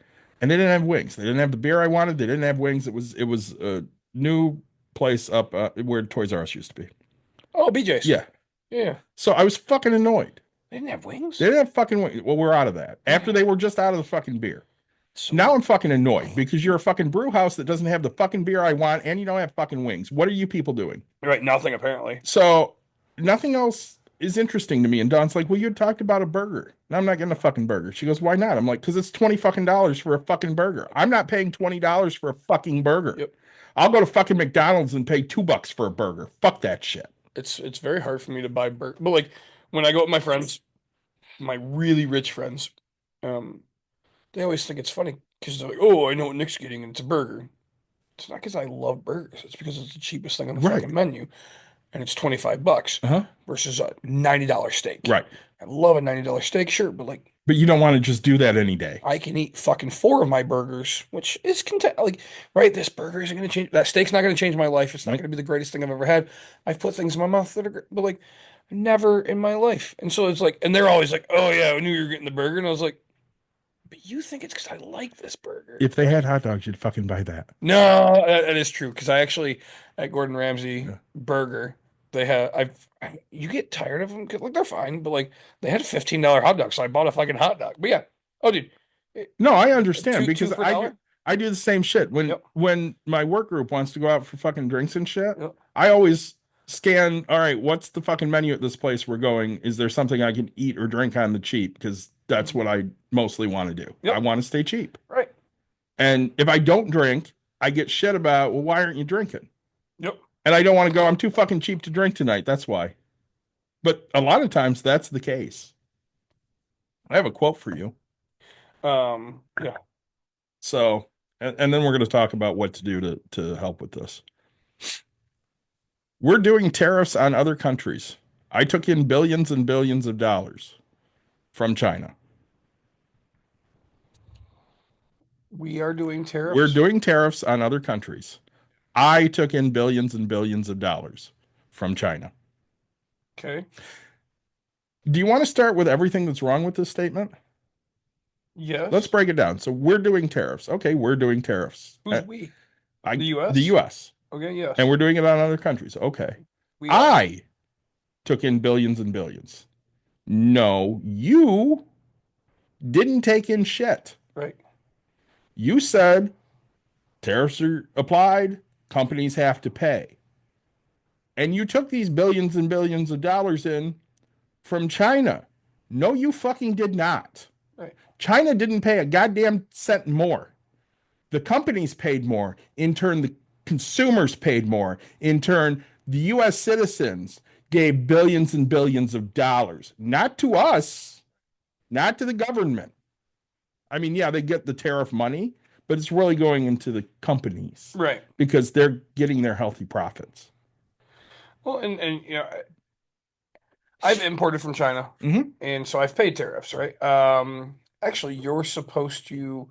And they didn't have wings. They didn't have the beer I wanted. They didn't have wings. It was a new place up where Toys R Us used to be. Oh, BJ's. Yeah. Yeah. So I was fucking annoyed. They didn't have wings. They didn't have fucking wings. Well, we're out of that. After they were just out of the fucking beer. So- Now I'm fucking annoyed because you're a fucking brew house that doesn't have the fucking beer I want and you don't have fucking wings. What are you people doing? Right, nothing apparently. So nothing else is interesting to me. And Dawn's like, well, you talked about a burger. And I'm not getting a fucking burger. She goes, why not? I'm like, because it's $20 fucking for a fucking burger. I'm not paying $20 for a fucking burger. Yep. I'll go to fucking McDonald's and pay $2 for a burger. Fuck that shit. It's very hard for me to buy burger. But like when I go with my friends, my really rich friends, they always think it's funny because they're like, oh, I know what Nick's getting, and it's a burger. It's not because I love burgers. It's because it's the cheapest thing on the Right. fucking menu. And it's $25 Uh-huh. versus a $90 steak. Right. I love a $90 steak, sure, but like But you don't want to just do that any day. I can eat fucking 4 of my burgers, which is like, right, this burger isn't going to change. That steak's not going to change my life. It's not going to be the greatest thing I've ever had. I've put things in my mouth that are great, but like, never in my life. And so it's like, and they're always like, oh yeah, I knew you were getting the burger. And I was like, but you think it's because I like this burger. If they had hot dogs, you'd fucking buy that. No, that is true. Because I actually, at Gordon Ramsay Yeah. Burger, they have, you get tired of them. Like, they're fine, but like, they had a $15 hot dog. So I bought a fucking hot dog. But yeah. Oh, dude. No, I understand Two because for a dollar? I do the same shit. When Yep. when my work group wants to go out for fucking drinks and shit, Yep. I always scan, all right, what's the fucking menu at this place we're going? Is there something I can eat or drink on the cheap? Because that's what I mostly want to do. Yep. I want to stay cheap. Right. And if I don't drink, I get shit about, well, why aren't you drinking? Yep. And I don't want to go, I'm too fucking cheap to drink tonight. That's why. But a lot of times that's the case. I have a quote for you. Yeah. So, and then we're going to talk about what to do to help with this. We're doing tariffs on other countries. I took in billions and billions of dollars from China. We are doing tariffs. We're doing tariffs on other countries. I took in billions and billions of dollars from China. Okay. Do you want to start with everything that's wrong with this statement? Yes. Let's break it down. So we're doing tariffs. Okay, we're doing tariffs. Who's we? The US? The US. Okay, yes. And we're doing it on other countries. Okay. We are. I took in billions and billions. No, you didn't take in shit. Right. You said tariffs are applied, companies have to pay. And you took these billions and billions of dollars in from China. No, you fucking did not. Right. China didn't pay a goddamn cent more. The companies paid more. In turn, the consumers paid more. In turn, the US citizens gave billions and billions of dollars, not to us, not to the government. I mean, yeah, they get the tariff money, but it's really going into the companies Right. because they're getting their healthy profits. Well, and I've imported from China, Mhm. and so I've paid tariffs, right? Actually, you're supposed to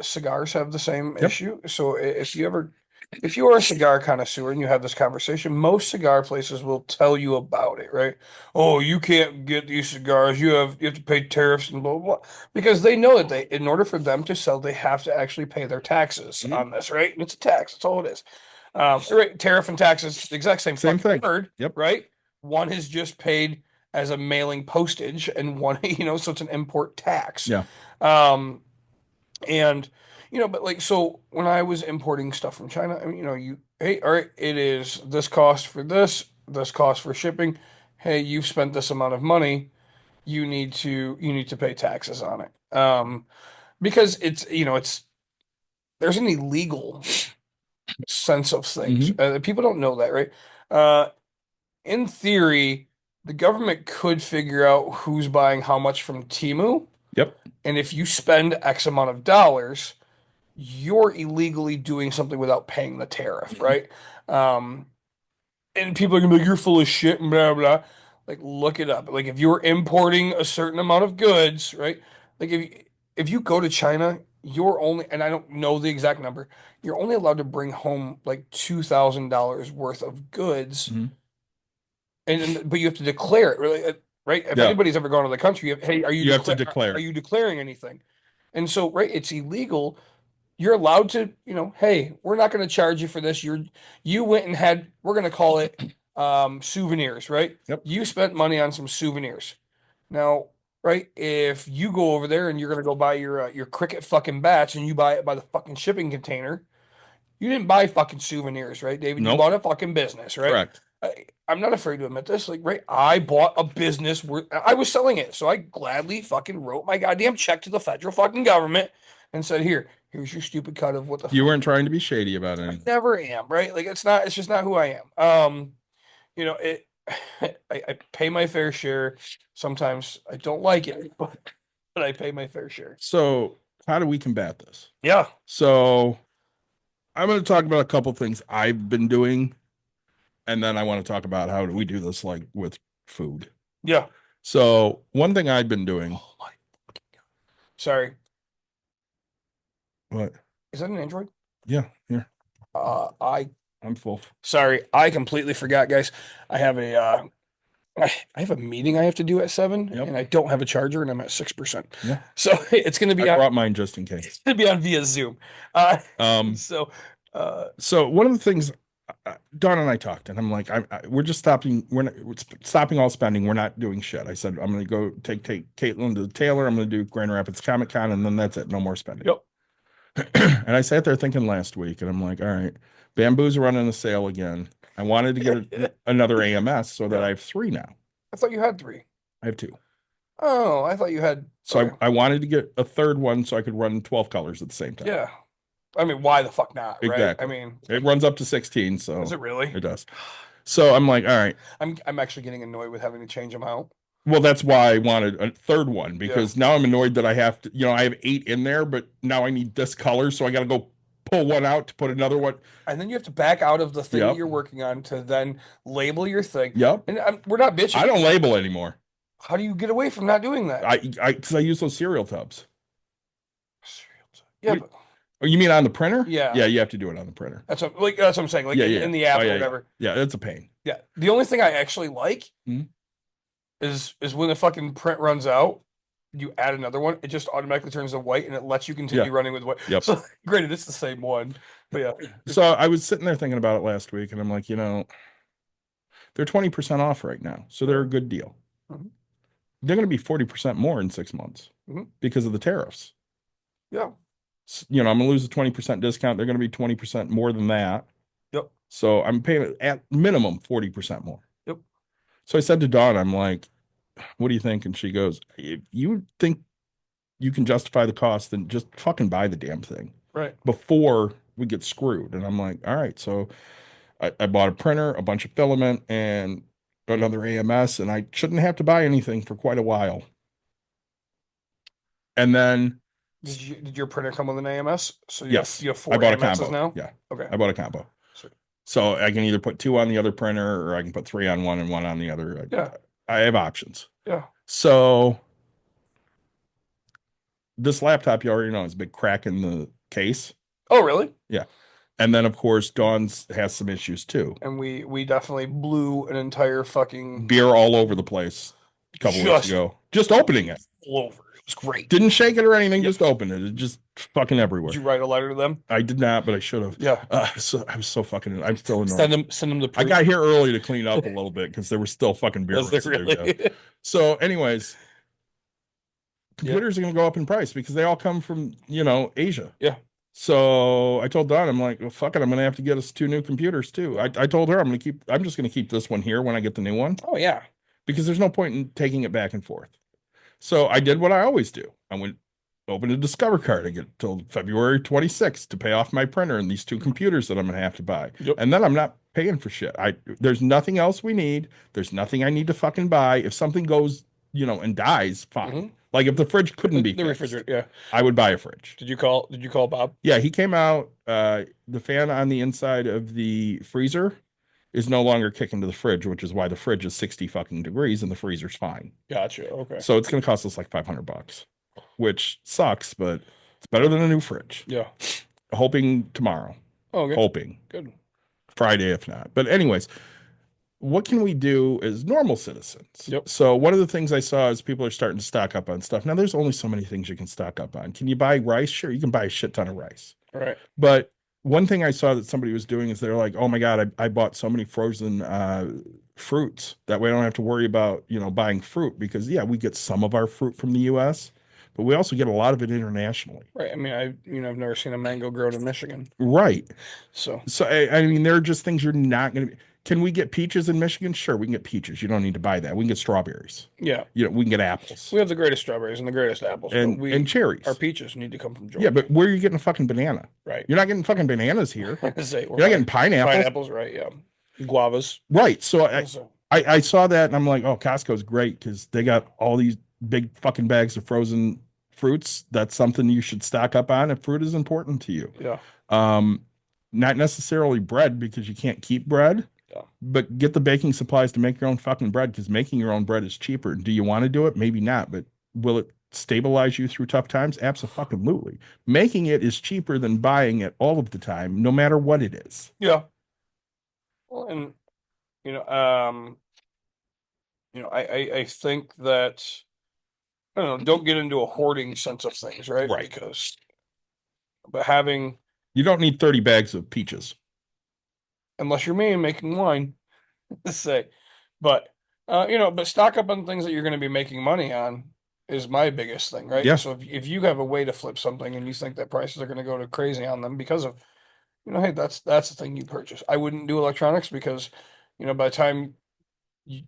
cigars have the same Yep. issue. So if you are a cigar connoisseur and you have this conversation, most cigar places will tell you about it, right? Oh, you can't get these cigars. You have to pay tariffs and blah blah blah. Because they know that in order for them to sell, they have to actually pay their taxes Mhm. on this, right? And it's a tax. That's all it is. Right, tariff and taxes, the exact same Same fucking thing. word, Yep. right? One is just paid as a mailing postage, and one, so it's an import tax. Yeah. Um, and but like, so when I was importing stuff from China, I mean, hey, all right, it is this cost for this cost for shipping. Hey, you've spent this amount of money. You need to pay taxes on it. Because it's there's an illegal sense of things. Hmm. People don't know that, right? Uh, in theory, the government could figure out who's buying how much from Temu, Yep. and if you spend X amount of dollars, you're illegally doing something without paying the tariff, right? Um, and people are gonna be like, "You're full of shit," and blah blah. Like, look it up. Like, if you're importing a certain amount of goods, right? Like, if you go to China, you're only, and I don't know the exact number, you're only allowed to bring home like $2,000 worth of goods, Hmm. and but you have to declare it, really, right? If Yeah. anybody's ever gone to the country, hey, You have to are declare. you declaring anything? And so, right, it's illegal. You're allowed to, hey, we're not going to charge you for this. You went and had, we're going to call it souvenirs, right? Yep. You spent money on some souvenirs. Now, right, if you go over there and you're going to go buy your cricket fucking bats and you buy it by the fucking shipping container, you didn't buy fucking souvenirs, right, David? You Nope. bought a fucking business, right? Correct. I'm not afraid to admit this. Like, right, I bought a business where I was selling it, so I gladly fucking wrote my goddamn check to the federal fucking government and said, here's your stupid cut of what the You fuck. weren't trying to be shady about I anything. never am, right? Like, it's just not who I am. It. I pay my fair share. Sometimes I don't like it, but I pay my fair share. So, how do we combat this? Yeah, So, I'm going to talk about a couple things I've been doing, and then I want to talk about how do we do this, like with food. yeah. So, one thing I've been doing. Oh my fucking God. Sorry, What? is that an Android? Yeah, here. I I'm full. Sorry, I completely forgot, guys. I have a I have a meeting I have to do at 7, Yep. and I don't have a charger, and I'm at 6%. Yeah. So it's gonna be I on brought mine just in case. it's gonna be on via Zoom. Uh, Um, so uh, so one of the things Dawn and I talked, and I'm like, we're just stopping. We're stopping all spending. We're not doing shit. I said I'm going to go take Caitlin to the tailor. I'm going to do Grand Rapids Comic Con, and then that's it. No more spending. yep. And I sat there thinking last week, and I'm like, all right, Bamboo's running a sale again. I wanted to get another AMS so that I have 3 now. I thought you had 3. I have 2. Oh, I thought you had. So Okay. I wanted to get a third one so I could run 12 colors at the same time. Yeah. I mean, why the fuck not, right? Exactly. I mean, It runs up to 16, so is it really? it does. So I'm like, all right. I'm actually getting annoyed with having to change them out. Well, that's why I wanted a third one because now I'm annoyed that I have to, I have 8 in there, but now I need this color, so I got to go pull one out to put another one. And then you have to back out of the thing that Yep. you're working on to then label your thing. Yep. And we're not bitching. I don't label anymore. How do you get away from not doing that? Because I use those cereal tubs. Yeah, Wait. but Oh, you mean on the printer? Yeah. Yeah, you have to do it on the printer. that's what I'm saying. Like in the app Oh, or yeah, whatever. Yeah, that's a pain. Yeah. The only thing I actually like Mhm. is when the fucking print runs out, you add another one, it just automatically turns to white and it lets you continue Yeah. running with white. Yep. So granted, it's the same one. But yeah. So I was sitting there thinking about it last week, and I'm like, they're 20% off right now, so they're a good deal. Mhm. They're going to be 40% more in 6 months Mhm. because of the tariffs. Yeah. I'm going to lose a 20% discount. They're going to be 20% more than that. Yep. So I'm paying at minimum 40% more. Yep. So I said to Dawn, I'm like, what do you think? And she goes, if you think you can justify the cost, then just fucking buy the damn thing Right. before we get screwed. And I'm like, all right. So I bought a printer, a bunch of filament, and another AMS, and I shouldn't have to buy anything for quite a while. And then, Did your printer come with an AMS? So yes, you have I four bought a AMSs combo. now? Yeah, Okay. I bought a combo. Sweet. So I can either put 2 on the other printer, or I can put 3 on one and 1 on the other. Yeah. I have options. Yeah. So this laptop, you already know, is a big crack in the case. Oh, really? Yeah. And then, of course, Dawn's has some issues too. And we definitely blew an entire fucking Beer all over the place a couple weeks Just- ago. Just opening it. all over. It was great. Didn't shake it or anything, Yep. just opened it. It just fucking everywhere. Did you write a letter to them? I did not, but I should have. Yeah. So I'm so fucking. I'm still annoyed. Send them the I proof. got here early to clean up a little bit because there was still fucking beer. Was there residue, yeah. really? So, anyways, computers are going to go up in price because they all come from Asia. Yeah. So I told Dawn, I'm like, well, fuck it, I'm going to have to get us 2 new computers too. I told her I'm just going to keep this one here when I get the new one Oh yeah. because there's no point in taking it back and forth. So I did what I always do. I went opened a Discover card. I get till February 26th to pay off my printer and these 2 computers that I'm going to have to buy. Yep. And then I'm not paying for shit. There's nothing else we need. There's nothing I need to fucking buy. If something goes, and dies, fine. Mhm. Like if the fridge couldn't be The fixed, refrigerator. Yeah. I would buy a fridge. Did you call Bob? Yeah, he came out. The fan on the inside of the freezer is no longer kicking to the fridge, which is why the fridge is 60 fucking degrees and the freezer's fine. Gotcha. Okay. So it's going to cost us like $500, which sucks, but it's better than a new fridge. Yeah. Hoping tomorrow. Oh, okay. Hoping Good. Friday if not. But anyways, what can we do as normal citizens? Yep. So one of the things I saw is people are starting to stock up on stuff. Now there's only so many things you can stock up on. Can you buy rice? Sure, you can buy a shit ton of rice. All right. But one thing I saw that somebody was doing is they're like, oh my God, I bought so many frozen fruits. That way I don't have to worry about, buying fruit because yeah, we get some of our fruit from the US, but we also get a lot of it internationally. Right. I mean, I've never seen a mango grown in Michigan. Right. So I mean, there are just things you're not going to. Can we get peaches in Michigan? Sure, we can get peaches. You don't need to buy that. We can get strawberries. yeah, We can get apples we have the greatest strawberries and the greatest apples. but and cherries. our peaches need to come from Georgia. Yeah, but where are you getting a fucking banana? right. You're not getting fucking bananas here. Say, You're not getting pineapples. pineapples, right? Yeah. Guavas. Right. So So, I saw that and I'm like, oh, Costco's great because they got all these big fucking bags of frozen fruits. That's something you should stock up on if fruit is important to you. yeah. Not necessarily bread because you can't keep bread. Yeah. But get the baking supplies to make your own fucking bread because making your own bread is cheaper. Do you want to do it? Maybe not, but will it stabilize you through tough times? Absolutely. Making it is cheaper than buying it all of the time, no matter what it is. Yeah. Well, and I think that I don't know, don't get into a hoarding sense of things, right? Right. But having, You don't need 30 bags of peaches. unless you're me making wine, let's say, but but stock up on things that you're going to be making money on is my biggest thing, right? Yeah. So if you have a way to flip something and you think that prices are going to go to crazy on them because of, hey, that's the thing you purchase. I wouldn't do electronics because, by the time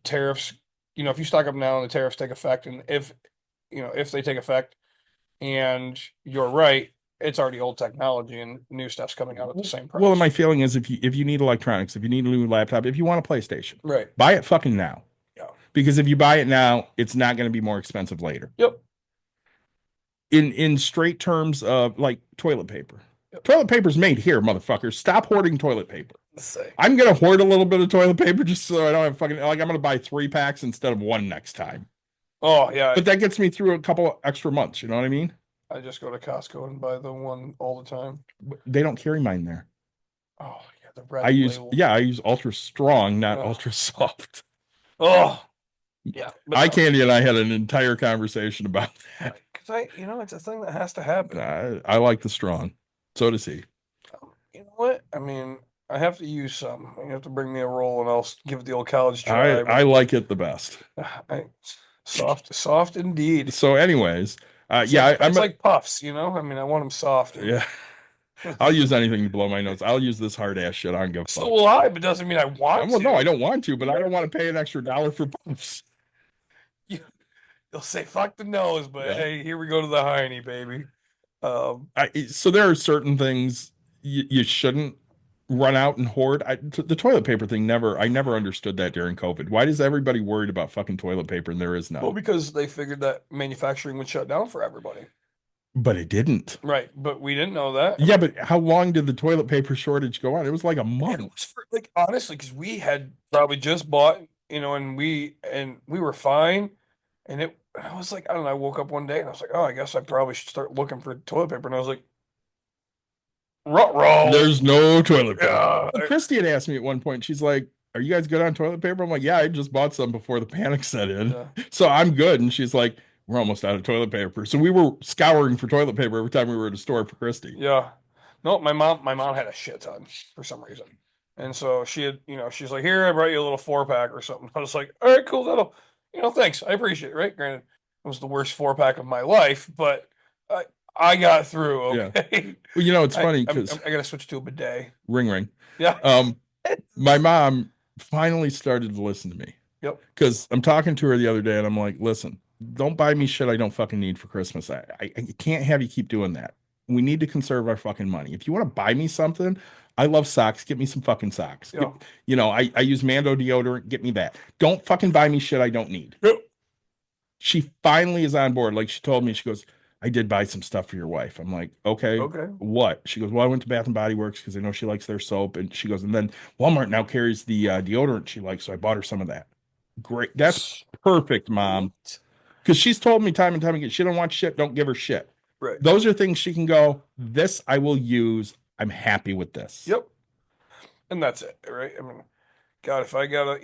tariffs, if you stock up now and the tariffs take effect, and if they take effect, and you're right, it's already old technology and new stuff's coming out at the same price. Well, my feeling is if you need electronics, if you need a new laptop, if you want a PlayStation, right. buy it fucking now. Yeah. Because if you buy it now, it's not going to be more expensive later. Yep. In straight terms of like toilet paper. Yep. Toilet paper's made here, motherfuckers. Stop hoarding toilet paper. Let's say. I'm gonna hoard a little bit of toilet paper just so I don't have fucking I'm gonna buy 3 packs instead of 1 next time. Oh yeah. But that gets me through a couple extra months, you know what I mean? I just go to Costco and buy the one all the time. They don't carry mine there. Oh yeah, the red I use label. ultra strong, not Oh. ultra soft. Oh yeah. Eye candy and I had an entire conversation about that. Because it's a thing that has to happen. I like the strong. So does he. You know what? I mean, I have to use some. You have to bring me a roll, and I'll give it the old college try. I like it the best. Soft indeed. So, anyways, It's yeah, like, I'm it's like puffs. I mean, I want them soft. yeah. I'll use anything to blow my nose. I'll use this hard ass shit. I don't give a So fuck. will I, but doesn't mean I want Well, to. no, I don't want to, but I don't want to pay an extra $1 for puffs. They'll say fuck the nose, but Yeah. hey, here we go to the hiney, baby. So there are certain things you shouldn't run out and hoard. The toilet paper thing I never understood that during COVID. Why does everybody worried about fucking toilet paper and there is Well, none? because they figured that manufacturing would shut down for everybody. But it didn't. Right, but we didn't know that. Yeah, but how long did the toilet paper shortage go on? It was like a And it month. was for like honestly, because we had probably just bought, and we were fine. And I was like, I don't know, I woke up one day and I was like, oh, I guess I probably should start looking for toilet paper. And I was like, ruh There's no toilet paper. Yeah. Well, Christy had asked me at one point, she's like, are you guys good on toilet paper? I'm like, yeah, I just bought some before the panic set in. Yeah. So I'm good. And she's like, we're almost out of toilet paper. So we were scouring for toilet paper every time we were at a store for Christy. Yeah. No, my mom had a shit ton for some reason. And so she had, she's like, here, I brought you a little 4-pack or something. I was like, all right, cool, thanks. I appreciate it, right? Granted, it was the worst 4-pack of my life, but I got through, Yeah. okay. Well, it's funny I because gotta switch to a bidet. ring ring. Yeah. My mom finally started to listen to me Yep. because I'm talking to her the other day and I'm like, listen, don't buy me shit I don't fucking need for Christmas. I can't have you keep doing that. We need to conserve our fucking money. If you want to buy me something, I love socks. Get me some fucking socks. Yeah. I use Mando deodorant. Get me that. Don't fucking buy me shit I don't need. Yep. She finally is on board. Like she told me, she goes, I did buy some stuff for your wife. I'm like, okay, Okay. what? She goes, well, I went to Bath and Body Works because I know she likes their soap. And she goes, and then Walmart now carries the deodorant she likes, so I bought her some of that. Great, that's perfect, Mom. Because she's told me time and time again, she don't want shit, don't give her shit. Right. Those are things she can go, this I will use. I'm happy with this. Yep. And that's it, right? I mean, God, if I got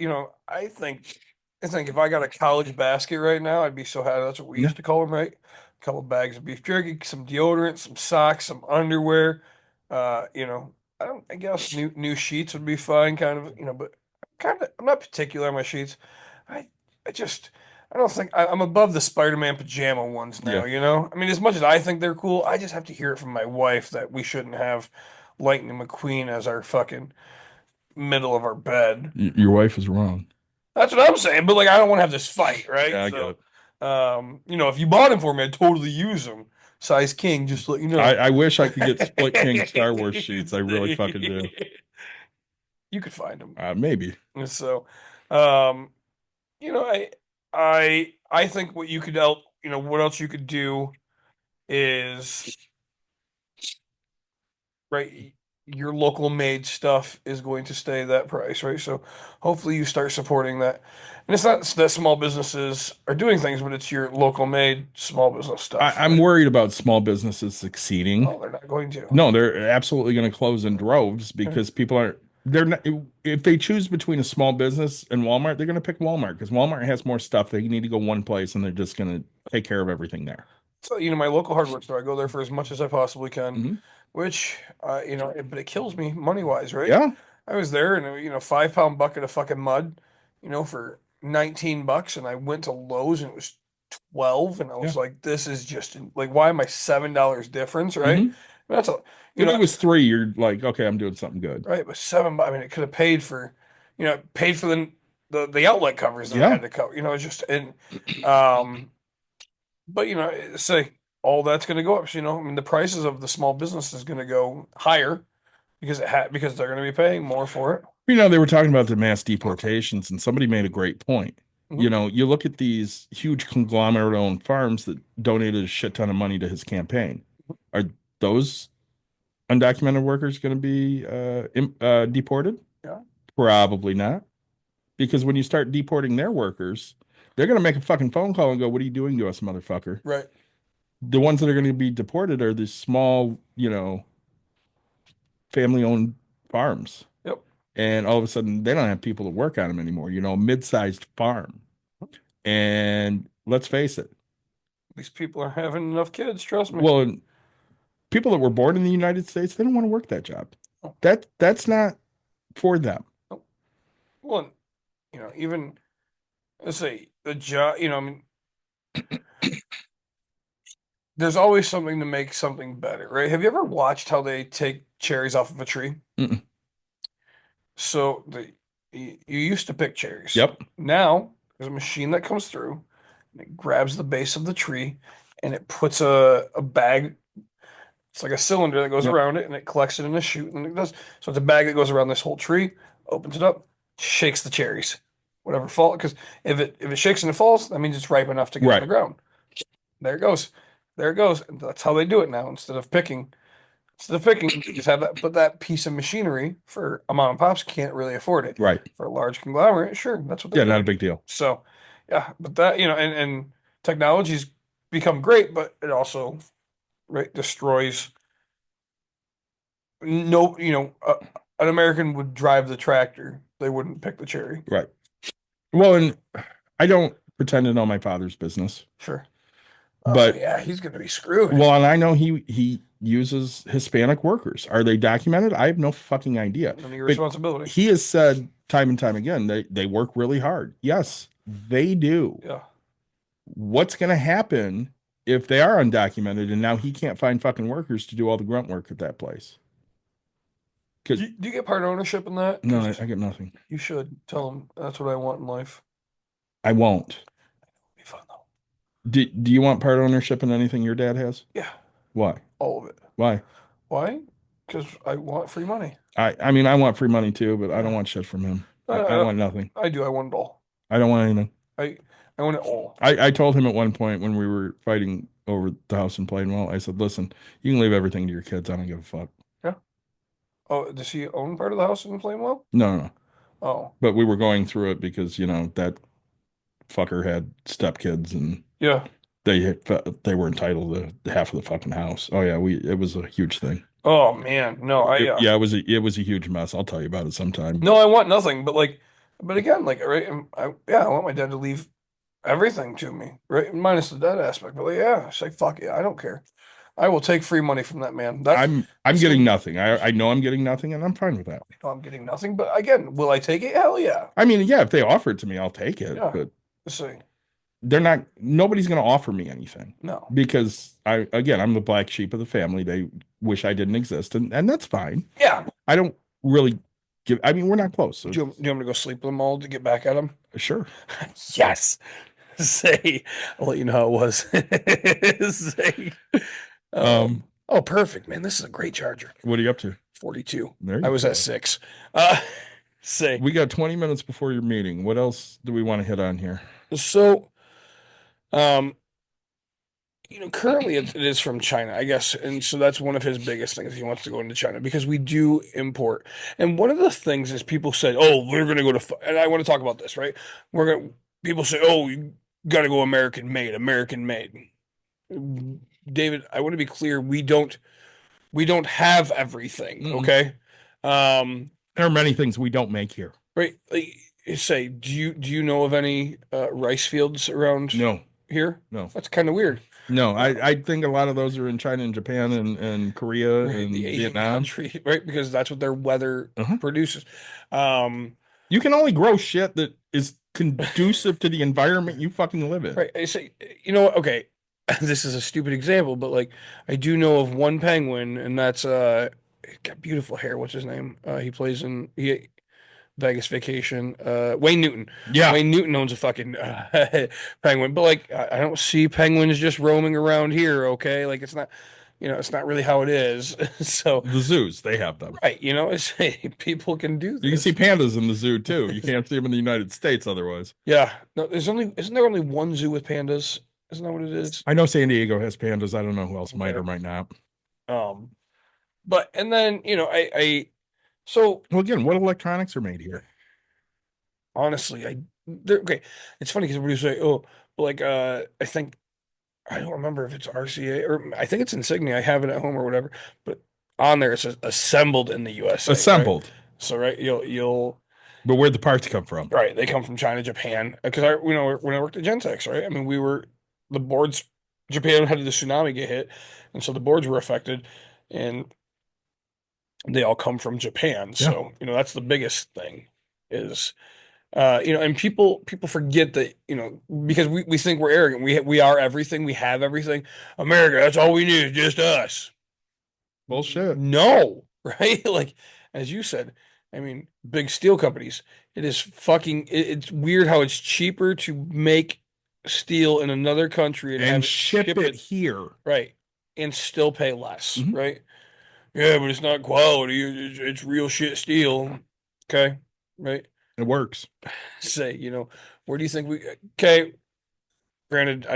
I think if I got a college basket right now, I'd be so happy. That's what we used to call them, right? A couple bags of beef jerky, some deodorant, some socks, some underwear. I guess new sheets would be fine, kind of, but I'm not particular on my sheets. I I just I don't think I'm above the Spider-Man pajama ones now, Yeah. I mean, as much as I think they're cool, I just have to hear it from my wife that we shouldn't have Lightning McQueen as our fucking middle of our bed. Your wife is wrong. That's what I'm saying. But like, I don't want to have this fight, right? Yeah, I get it. If you bought him for me, I'd totally use him. Size king, just to let you know. I wish I could get Split King Star Wars sheets. I really fucking do. You could find them. Maybe. So, um, you know, I think what you could help, what else you could do is right. Your local made stuff is going to stay that price, right? So hopefully you start supporting that. And it's not that small businesses are doing things, but it's your local made small business stuff. I'm right? worried about small businesses succeeding. No, they're not going to. No, they're absolutely going to close in droves because people are they're not if they choose between a small business and Walmart, they're going to pick Walmart because Walmart has more stuff. They need to go one place and they're just going to take care of everything there. So, my local hardware store, I go there for as much as I possibly can, Mhm. which, but it kills me money wise, right? Yeah. I was there and, 5-pound bucket of fucking mud, for $19. And I went to Lowe's and it was 12. And I was Yeah. like, this is just like, why am I $7 difference, right? Mhm. That's a, If it was 3, you're like, okay, I'm doing something good. right, but I mean, it could have paid for, paid for the outlet covers that I Yeah. had to cover, just, um, but say all that's going to go up. So, I mean, the prices of the small business is going to go higher because they're going to be paying more for it. They were talking about the mass deportations, and somebody made a great point. Mhm. You look at these huge conglomerate-owned farms that donated a shit ton of money to his campaign. Are those undocumented workers going to be deported? Yeah. Probably not. Because when you start deporting their workers, they're going to make a fucking phone call and go, what are you doing to us, motherfucker? Right. The ones that are going to be deported are the small, family-owned farms. Yep. And all of a sudden, they don't have people to work on them anymore, a mid-sized farm. And let's face it. These people are having enough kids, trust me. Well, people that were born in the United States, they don't want to work that job. Oh. That's not for them. Well, even let's say the job, I mean, there's always something to make something better, right? Have you ever watched how they take cherries off of a tree? Mm-mm. So you used to pick cherries. Yep. Now there's a machine that comes through and it grabs the base of the tree and it puts a bag It's like a cylinder that goes Yep. around it and it collects it in a chute and it does. So it's a bag that goes around this whole tree, opens it up, shakes the cherries. Whatever fall, because if it shakes and it falls, that means it's ripe enough to get on the Right. ground. There it goes. There it goes. And that's how they do it now. Instead of picking, you just have that, but that piece of machinery for a mom and pops can't really afford it. Right. For a large conglomerate, sure, that's what they're Yeah, not a doing. big deal. So, yeah, but that, and technology's become great, but it also, right, destroys. No, an American would drive the tractor. They wouldn't pick the cherry. Right. Well, and I don't pretend to know my father's business, Sure. but Yeah, he's gonna be screwed. well, and I know he uses Hispanic workers. Are they documented? I have no fucking idea. None of your But responsibility. he has said time and time again they work really hard. Yes, they do. Yeah. What's going to happen if they are undocumented and now he can't find fucking workers to do all the grunt work at that place? Do Because you get part ownership in that? no, 'Cause I get nothing. you should tell them that's what I want in life. I won't. It'll be fun though. Do you want part ownership in anything your dad has? Yeah, Why? all of it. Why? Why? Because I want free money. I mean I want free money too, but I don't Yeah. want shit from him. I want nothing. I do. I want it all. I don't want anything. I want it all. I told him at one point when we were fighting over the house in Plainwell, I said, listen, you can leave everything to your kids. I don't give a fuck. Yeah. Oh, does he own part of the house in Plainwell? No. Oh, But we were going through it because, that fucker had stepkids and yeah. they were entitled to half of the fucking house. Oh yeah, it was a huge thing. Oh man, no. Yeah, it was a huge mess. I'll tell you about it sometime. No, I want nothing. But again, like, right? I want my dad to leave everything to me, right? Minus the debt aspect. But like, yeah, it's like, fuck yeah, I don't care. I will take free money from that man. I'm that's getting like- nothing. I know I'm getting nothing, and I'm fine with that. I'm getting nothing. But again, will I take it? Hell yeah. I mean, yeah, if they offer it to me, I'll take it. Yeah. But Let's see. nobody's going to offer me anything No. because I'm the black sheep of the family. They wish I didn't exist, and that's fine. Yeah. I don't really I mean, we're not close. So Do you want me to go sleep with them all to get back at them? sure. Yes. Say, I'll let you know how it was. Say, oh, perfect, man. This is a great charger. What are you up to? 42. There you I was go. at 6. Say, We got 20 minutes before your meeting. What else do we want to hit on here? so, currently it is from China, I guess. And so that's one of his biggest things. He wants to go into China because we do import. And one of the things is people said, oh, we're going to go to, and I want to talk about this, right? People say, oh, you got to go American made, American made. David, I want to be clear. We don't have everything. Mm-mm. Okay. There are many things we don't make here. Right. Like, say, do you know of any rice fields around No, here? no, That's kind of weird. no. I think a lot of those are in China and Japan and Korea Right, and the Asian Vietnam. country, right? Because that's what their weather Uh-huh. produces. You can only grow shit that is conducive to the environment you fucking live in. Right. I say, you know what? Okay, this is a stupid example, but like I do know of one penguin, and that's he's got beautiful hair. What's his name? He plays in Vegas Vacation. Wayne Newton. Yeah. Wayne Newton owns a fucking penguin, but like I don't see penguins just roaming around here. Okay, like it's not. It's not really how it is. So, The zoos, they have them. right, it's people can do You can this. see pandas in the zoo too. You can't see them in the United States otherwise. Yeah. No, isn't there only one zoo with pandas? Isn't that what it is? I know San Diego has pandas. I don't know who else might or might not. But and then, so Well, again, what electronics are made here? honestly, okay. It's funny because everybody say, oh, like I think I don't remember if it's RCA or I think it's Insignia. I have it at home or whatever, but on there it says assembled in the USA. Right? Assembled. So right, you'll But where'd the parts come from? right, they come from China, Japan. Because when I worked at Gentex, right? I mean, the boards. Japan had the tsunami get hit, and so the boards were affected, and they all come from Japan. Yeah. So that's the biggest thing is, and people forget that because we think we're arrogant. We are everything. We have everything. America, that's all we need is just us. Bullshit. No, right? Like as you said, I mean, big steel companies. It is fucking. It's weird how it's cheaper to make steel in another country and have And it ship it here. right. and still pay less, Mhm. right? Yeah, but it's not quality. It's real shit steel. Okay, right? It works. Say, where do you think okay, granted,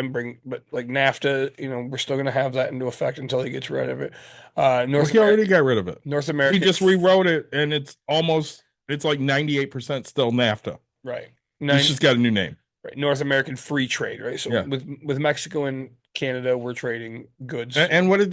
but like NAFTA, we're still going to have that into effect until he gets rid of it. Well, he already got rid of it. North He American, just rewrote it, and it's like 98% still NAFTA. right? It's Nine, just got a new name. right. North American free trade, right? So Yeah. with Mexico and Canada, we're trading goods. And what did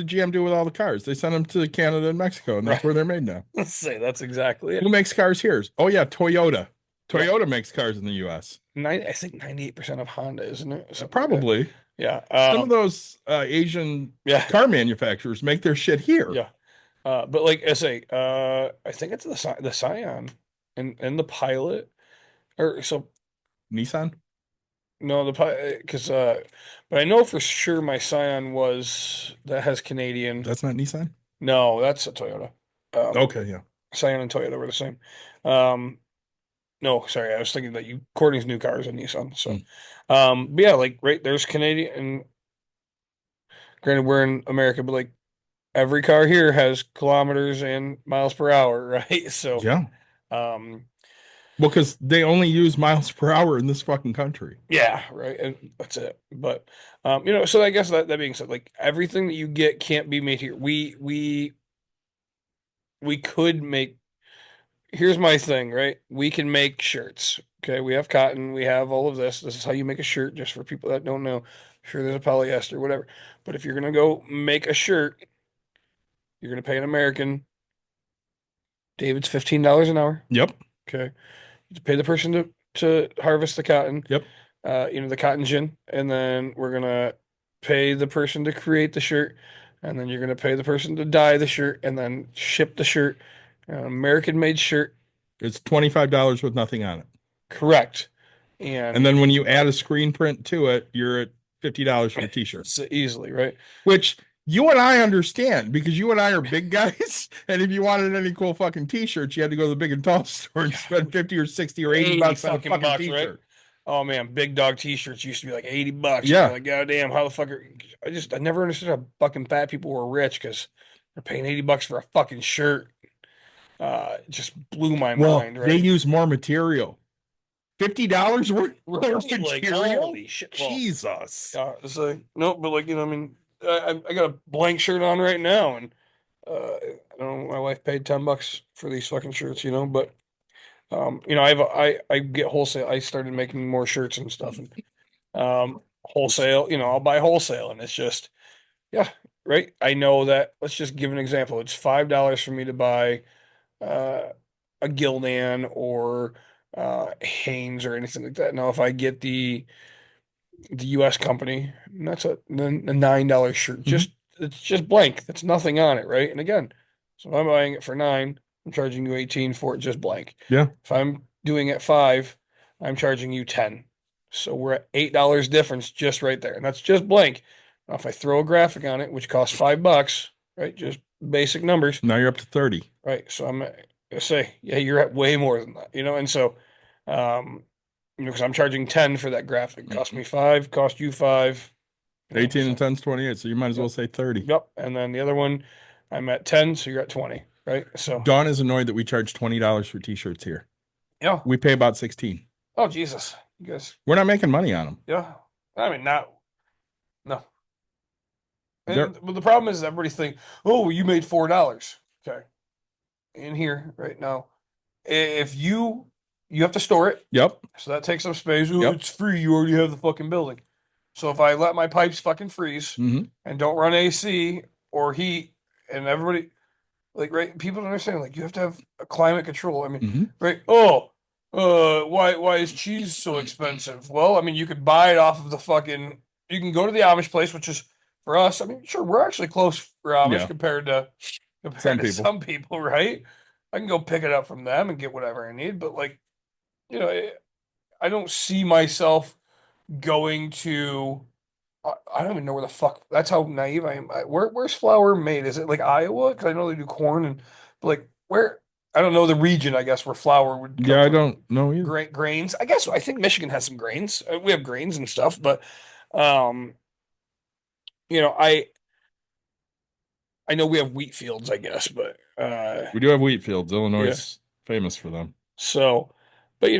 GM do with all the cars? They sent them to Canada and Mexico, and that's Right. where they're made now. Let's say that's exactly it. Who makes cars here? Oh yeah, Toyota. Yeah. Toyota makes cars in the U.S. I think 98% of Honda, isn't it? Something like that. Probably. Yeah. Some of those Asian yeah. car manufacturers make their shit here. Yeah. But like I say, I think it's the Scion and the Pilot, or so Nissan? no, because but I know for sure my Scion that has Canadian. That's not Nissan? No, that's a Toyota. Okay, yeah. Scion and Toyota were the same. No, sorry, I was thinking that Courtney's new car is a Nissan. So, but yeah, like right there's Canadian, and granted we're in America, but like every car here has kilometers and miles per hour, right? So, Yeah. um, Well, because they only use miles per hour in this fucking country. yeah, right, and that's it. But, so I guess that being said, like everything that you get can't be made here. We could make. Here's my thing, right? We can make shirts. Okay, we have cotton, we have all of this. This is how you make a shirt, just for people that don't know. Sure, there's a polyester, whatever. But if you're gonna go make a shirt, you're gonna pay an American. David's $15 an hour. Yep. Okay, to pay the person to harvest the cotton. Yep. The cotton gin, and then we're gonna pay the person to create the shirt, and then you're gonna pay the person to dye the shirt, and then ship the shirt. An American-made shirt, It's $25 with nothing on it. correct. And then when you add a screen print to it, you're at $50 for a t-shirt. so easily, right? Which you and I understand because you and I are big guys. And if you wanted any cool fucking t-shirts, you had to go to the big and tall store and spend 50 or 60 or 80 bucks on a fucking bucks, t-shirt. right? Oh man, big dog t-shirts used to be like $80. Yeah. You're like, goddamn, how the fuck I never understood how fucking fat people were rich because they're paying $80 for a fucking shirt. It just blew my mind, right? They use more material. $50 worth of Like, material? holy shit. Well, Jesus. it's like, no, but like, I mean, I got a blank shirt on right now, and I don't know, my wife paid $10 for these fucking shirts, but I get wholesale. I started making more shirts and stuff, and wholesale, I'll buy wholesale, and it's just, yeah, right. I know that. Let's just give an example. It's $5 for me to buy a Gildan or Hanes or anything like that. Now, if I get the U.S. company, and that's a $9 shirt. It's just blank. That's nothing on it, right? And again, so if I'm buying it for 9, I'm charging you 18 for it just blank. Yeah. If I'm doing it 5, I'm charging you 10. So we're at $8 difference just right there, and that's just blank. Now, if I throw a graphic on it, which costs $5, right? Just basic numbers. Now you're up to 30. Right. So I'm gonna say, yeah, you're at way more than that, and so, because I'm charging 10 for that graphic. It cost me 5, cost you 5. 18 so, and 10 is 28, so you might as well say 30. Yep. And then the other one, I'm at 10, so you're at 20, right? So Dawn is annoyed that we charge $20 for t-shirts here. yeah. We pay about 16. Oh Jesus. You guys. We're not making money on them. Yeah. I mean, not no. But the problem is everybody think, oh, you made $4. Okay. In here right now, if you have to store it, Yep. so that takes up space. Oh, Yep. it's free. You already have the fucking building. So if I let my pipes fucking freeze Mhm. and don't run AC or heat, and everybody like, right, people don't understand, like, you have to have a climate control. I mean, Mhm. right? Oh, why is cheese so expensive? Well, I mean, you could buy it off of you can go to the Amish place, which is for us. I mean, sure, we're actually close for Amish Yeah. compared to some people, right? I can go pick it up from them and get whatever I need, but like, I don't see myself going to. I don't even know where the fuck. That's how naive I am. Where's flour made? Is it like Iowa? Because I know they do corn but like where? I don't know the region. I guess where flour would come Yeah, I from. don't know either. Grains. I think Michigan has some grains. We have grains and stuff, but you know, I know we have wheat fields, I guess, but We do have wheat fields. Illinois yeah. is famous for them. So, but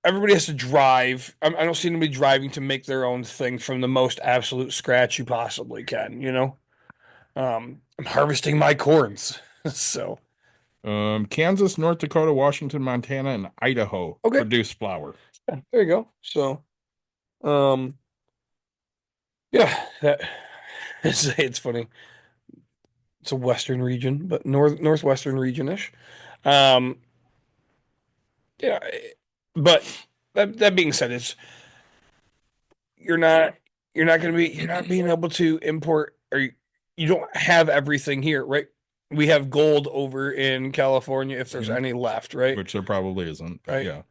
everybody has to drive. I don't see anybody driving to make their own thing from the most absolute scratch you possibly can, you know? I'm harvesting my corns. So, Kansas, North Dakota, Washington, Montana, and Idaho okay, produce flour. yeah, there you go. So, um, yeah, that it's funny. It's a western region, but northwestern region-ish. Um, yeah, but that being said, it's you're not you're not being able to import or you don't have everything here, right? We have gold over in California if there's Mhm. any left, right? Which there probably isn't, but Right. yeah.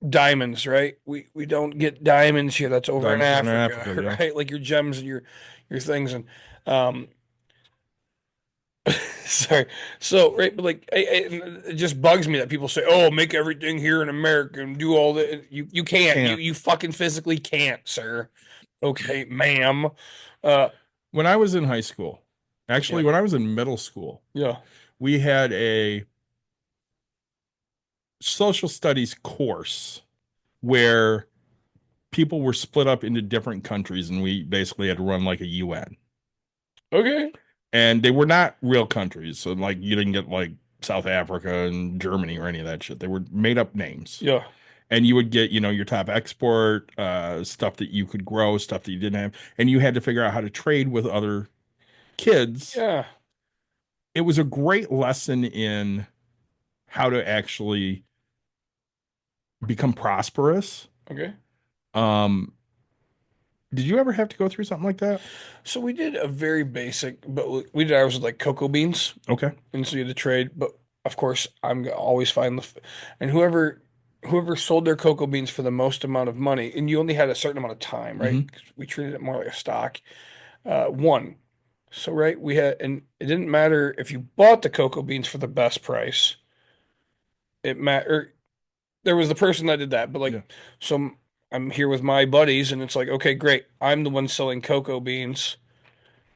Diamonds, right? We don't get diamonds here. That's over in Diamonds are in Africa, Africa, yeah. right? Like your gems and your things and um sorry. So, right, but like it just bugs me that people say, "Oh, make everything here in America and do all that." You can't. Can't. You fucking physically can't, sir. Okay, ma'am. Uh When I was in high school, actually, yeah. when I was in middle school, Yeah. we had a social studies course where people were split up into different countries, and we basically had to run like a UN. Okay. And they were not real countries. So, like, you didn't get like South Africa and Germany or any of that shit. They were made up names. Yeah. And you would get, your top export, stuff that you could grow, stuff that you didn't have. And you had to figure out how to trade with other kids. Yeah. It was a great lesson in how to actually become prosperous. Okay. Um, did you ever have to go through something like that? So we did a very basic, but we did ours with like cocoa beans, Okay. and so you had to trade. But of course, I'm gonna always find and whoever sold their cocoa beans for the most amount of money, and you only had a certain amount of time, right? Hmm. 'Cause we treated it more like a stock. Won. So right, we had, and it didn't matter if you bought the cocoa beans for the best price. It matter. There was the person that did that, but Yeah. like, so I'm here with my buddies, and it's like, okay, great. I'm the one selling cocoa beans.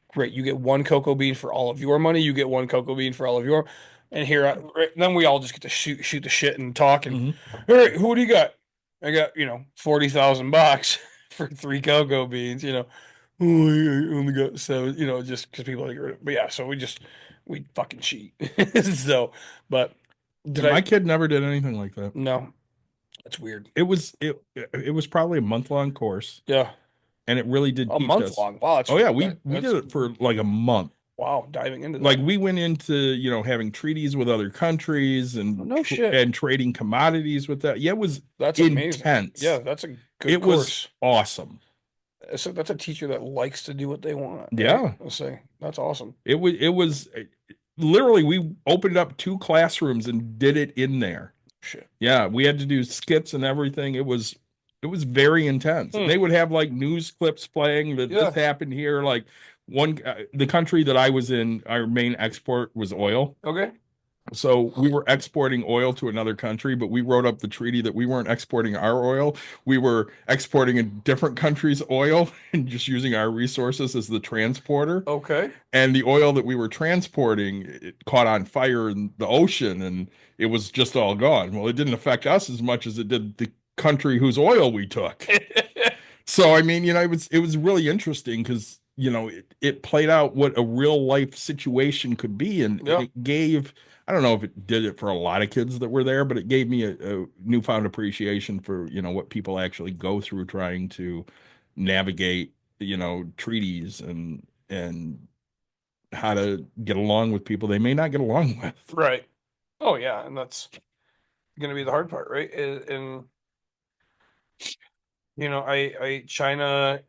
Great, you get one cocoa bean for all of your money. You get one cocoa bean for all of your, and here, right, then we all just get to shoot the shit and talk. And Hmm. all right, who do you got? I got 40,000 bucks for three cocoa beans. Oh, I only got seven. Just because people like, but yeah, so we fucking cheat. So, but did And my I? kid never did anything like that. No, that's weird. It was probably a month-long course, Yeah, and it really did a teach month us. long. Wow, Oh yeah, we that's did it for like a month. wow, diving into Like, that. we went into, having treaties with other countries Oh, and no shit. trading commodities with that. Yeah, it was That's amazing. Yeah, intense. that's a good It was course. awesome. So that's a teacher that likes to do what they want, right? Yeah. I'll say that's awesome. It was literally, we opened up two classrooms and did it in there. Shit. Yeah, we had to do skits and everything. It was very intense. And Hmm. they would have like news clips playing that Yeah. this happened here. Like, the country that I was in, our main export was oil. Okay. So we were exporting oil to another country, but we wrote up the treaty that we weren't exporting our oil. We were exporting a different country's oil and just using our resources as the transporter. Okay. And the oil that we were transporting, it caught on fire in the ocean and it was just all gone. Well, it didn't affect us as much as it did the country whose oil we took. So I mean, it was really interesting because, it played out what a real life situation could be, and Yeah. it gave, I don't know if it did it for a lot of kids that were there, but it gave me a newfound appreciation for, what people actually go through trying to navigate, treaties and how to get along with people they may not get along with. Right. Oh yeah, and that's gonna be the hard part, right? And I China.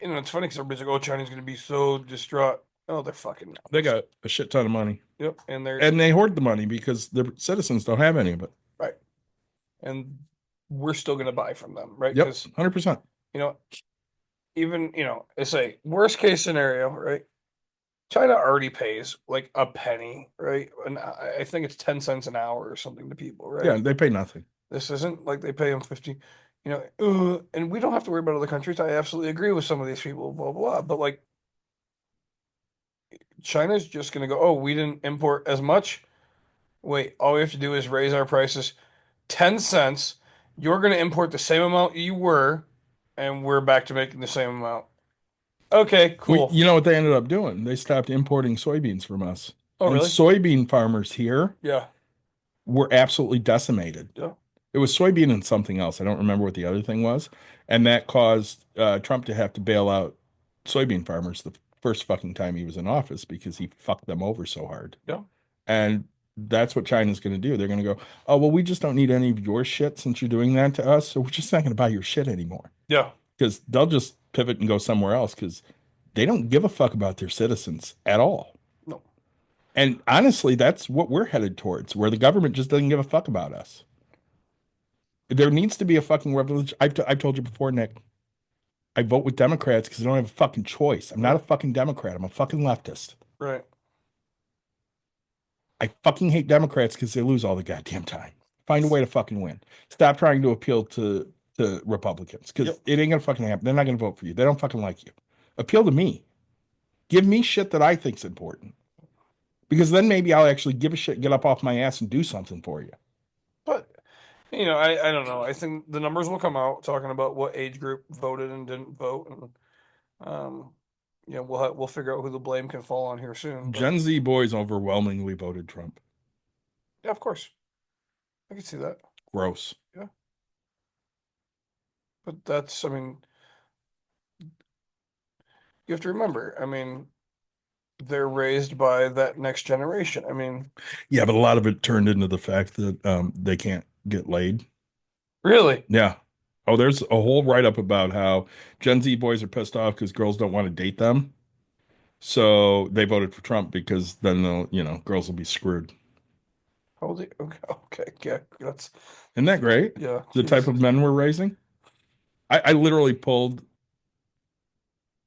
It's funny because everybody's like, "Oh, China's gonna be so distraught." Oh, they're fucking not. They got a shit ton of money, Yep, and they're and they hoard the money because their citizens don't have any of it. right, and we're still gonna buy from them, right? Yep, Because 100%. you know, even it's a worst case scenario, right? China already pays like a penny, right? And I think it's 10 cents an hour or something to people, Yeah, right? they pay nothing. This isn't like they pay them 50. and we don't have to worry about other countries. I absolutely agree with some of these people, blah, blah, blah. But like, China's just going to go, oh, we didn't import as much. Wait, all we have to do is raise our prices 10 cents. You're going to import the same amount you were, and we're back to making the same amount. Okay, cool. You know what they ended up doing? They stopped importing soybeans from us. Oh, and really? soybean farmers here Yeah. were absolutely decimated. Yeah. It was soybean and something else. I don't remember what the other thing was. And that caused Trump to have to bail out soybean farmers the first fucking time he was in office because he fucked them over so hard. Yeah. And that's what China's going to do. They're going to go, oh, well, we just don't need any of your shit since you're doing that to us. So we're just not going to buy your shit anymore. Yeah. Because they'll just pivot and go somewhere else because they don't give a fuck about their citizens at all. No. And honestly, that's what we're headed towards, where the government just doesn't give a fuck about us. There needs to be a fucking revolution. I've told you before, Nick. I vote with Democrats because I don't have a fucking choice. I'm not a fucking Democrat. I'm a fucking leftist. Right. I fucking hate Democrats because they lose all the goddamn time. Find a way to fucking win. Stop trying to appeal to Republicans because it ain't gonna fucking happen. They're not gonna vote for you. They don't fucking like you. Appeal to me. Give me shit that I think's important. Because then maybe I'll actually give a shit, get up off my ass and do something for you. But I don't know. I think the numbers will come out talking about what age group voted and didn't vote, and we'll figure out who the blame can fall on here soon. But, Gen Z boys overwhelmingly voted Trump. yeah, of course, I can see that. Gross. Yeah, but that's, I mean, you have to remember. I mean, they're raised by that next generation. I mean, Yeah, but a lot of it turned into the fact that they can't get laid. really? Yeah. Oh, there's a whole write-up about how Gen Z boys are pissed off because girls don't want to date them. So they voted for Trump because then girls will be screwed. Hold it. Okay, yeah, that's Isn't that great? yeah. The type of men we're raising. I literally pulled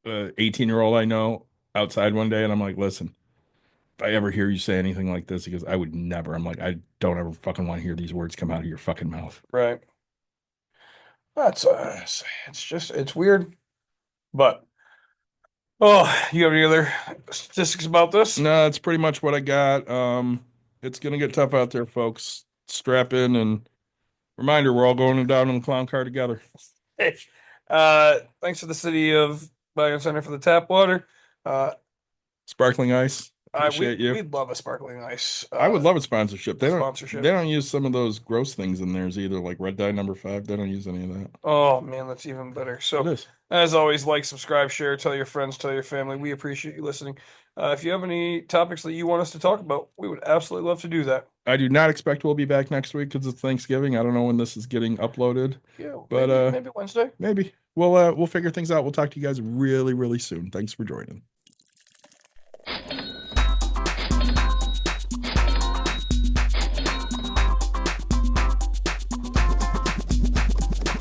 a 18-year-old I know outside one day and I'm like, listen, if I ever hear you say anything like this, he goes, I would never. I'm like, I don't ever fucking want to hear these words come out of your fucking mouth. Right. That's it's weird, but you have any other statistics about this? No, that's pretty much what I got. It's gonna get tough out there, folks. Strap in and reminder, we're all going down in the clown car together. Hey, thanks to the city of Biogen Center for the tap water. Sparkling ice. Appreciate you. We'd love a sparkling ice. I would love a sponsorship. They Sponsorship. don't use some of those gross things in theirs either, like Red Dye number 5. They don't use any of that. Oh man, that's even better. It So, is. as always, like, subscribe, share, tell your friends, tell your family. We appreciate you listening. If you have any topics that you want us to talk about, we would absolutely love to do that. I do not expect we'll be back next week because it's Thanksgiving. I don't know when this is getting uploaded. Yeah, But maybe Wednesday. maybe we'll figure things out. We'll talk to you guys really, really soon. Thanks for joining.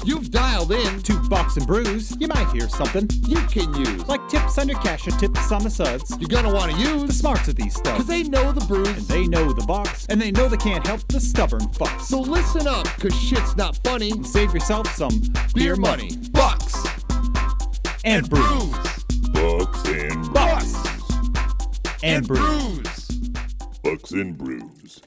You've dialed in. To Box and Brews, you might hear something You can use. like tips on your cash or tips on the suds. You're gonna want to The use. smarts of these Because stuff. they know the brews. And they know the box, and they know they can't help the stubborn fucks. So listen up, because shit's not funny. And save yourself some Beer money. Bucks. and brews. Bucks and Bucks brews. and brews. Bucks and brews.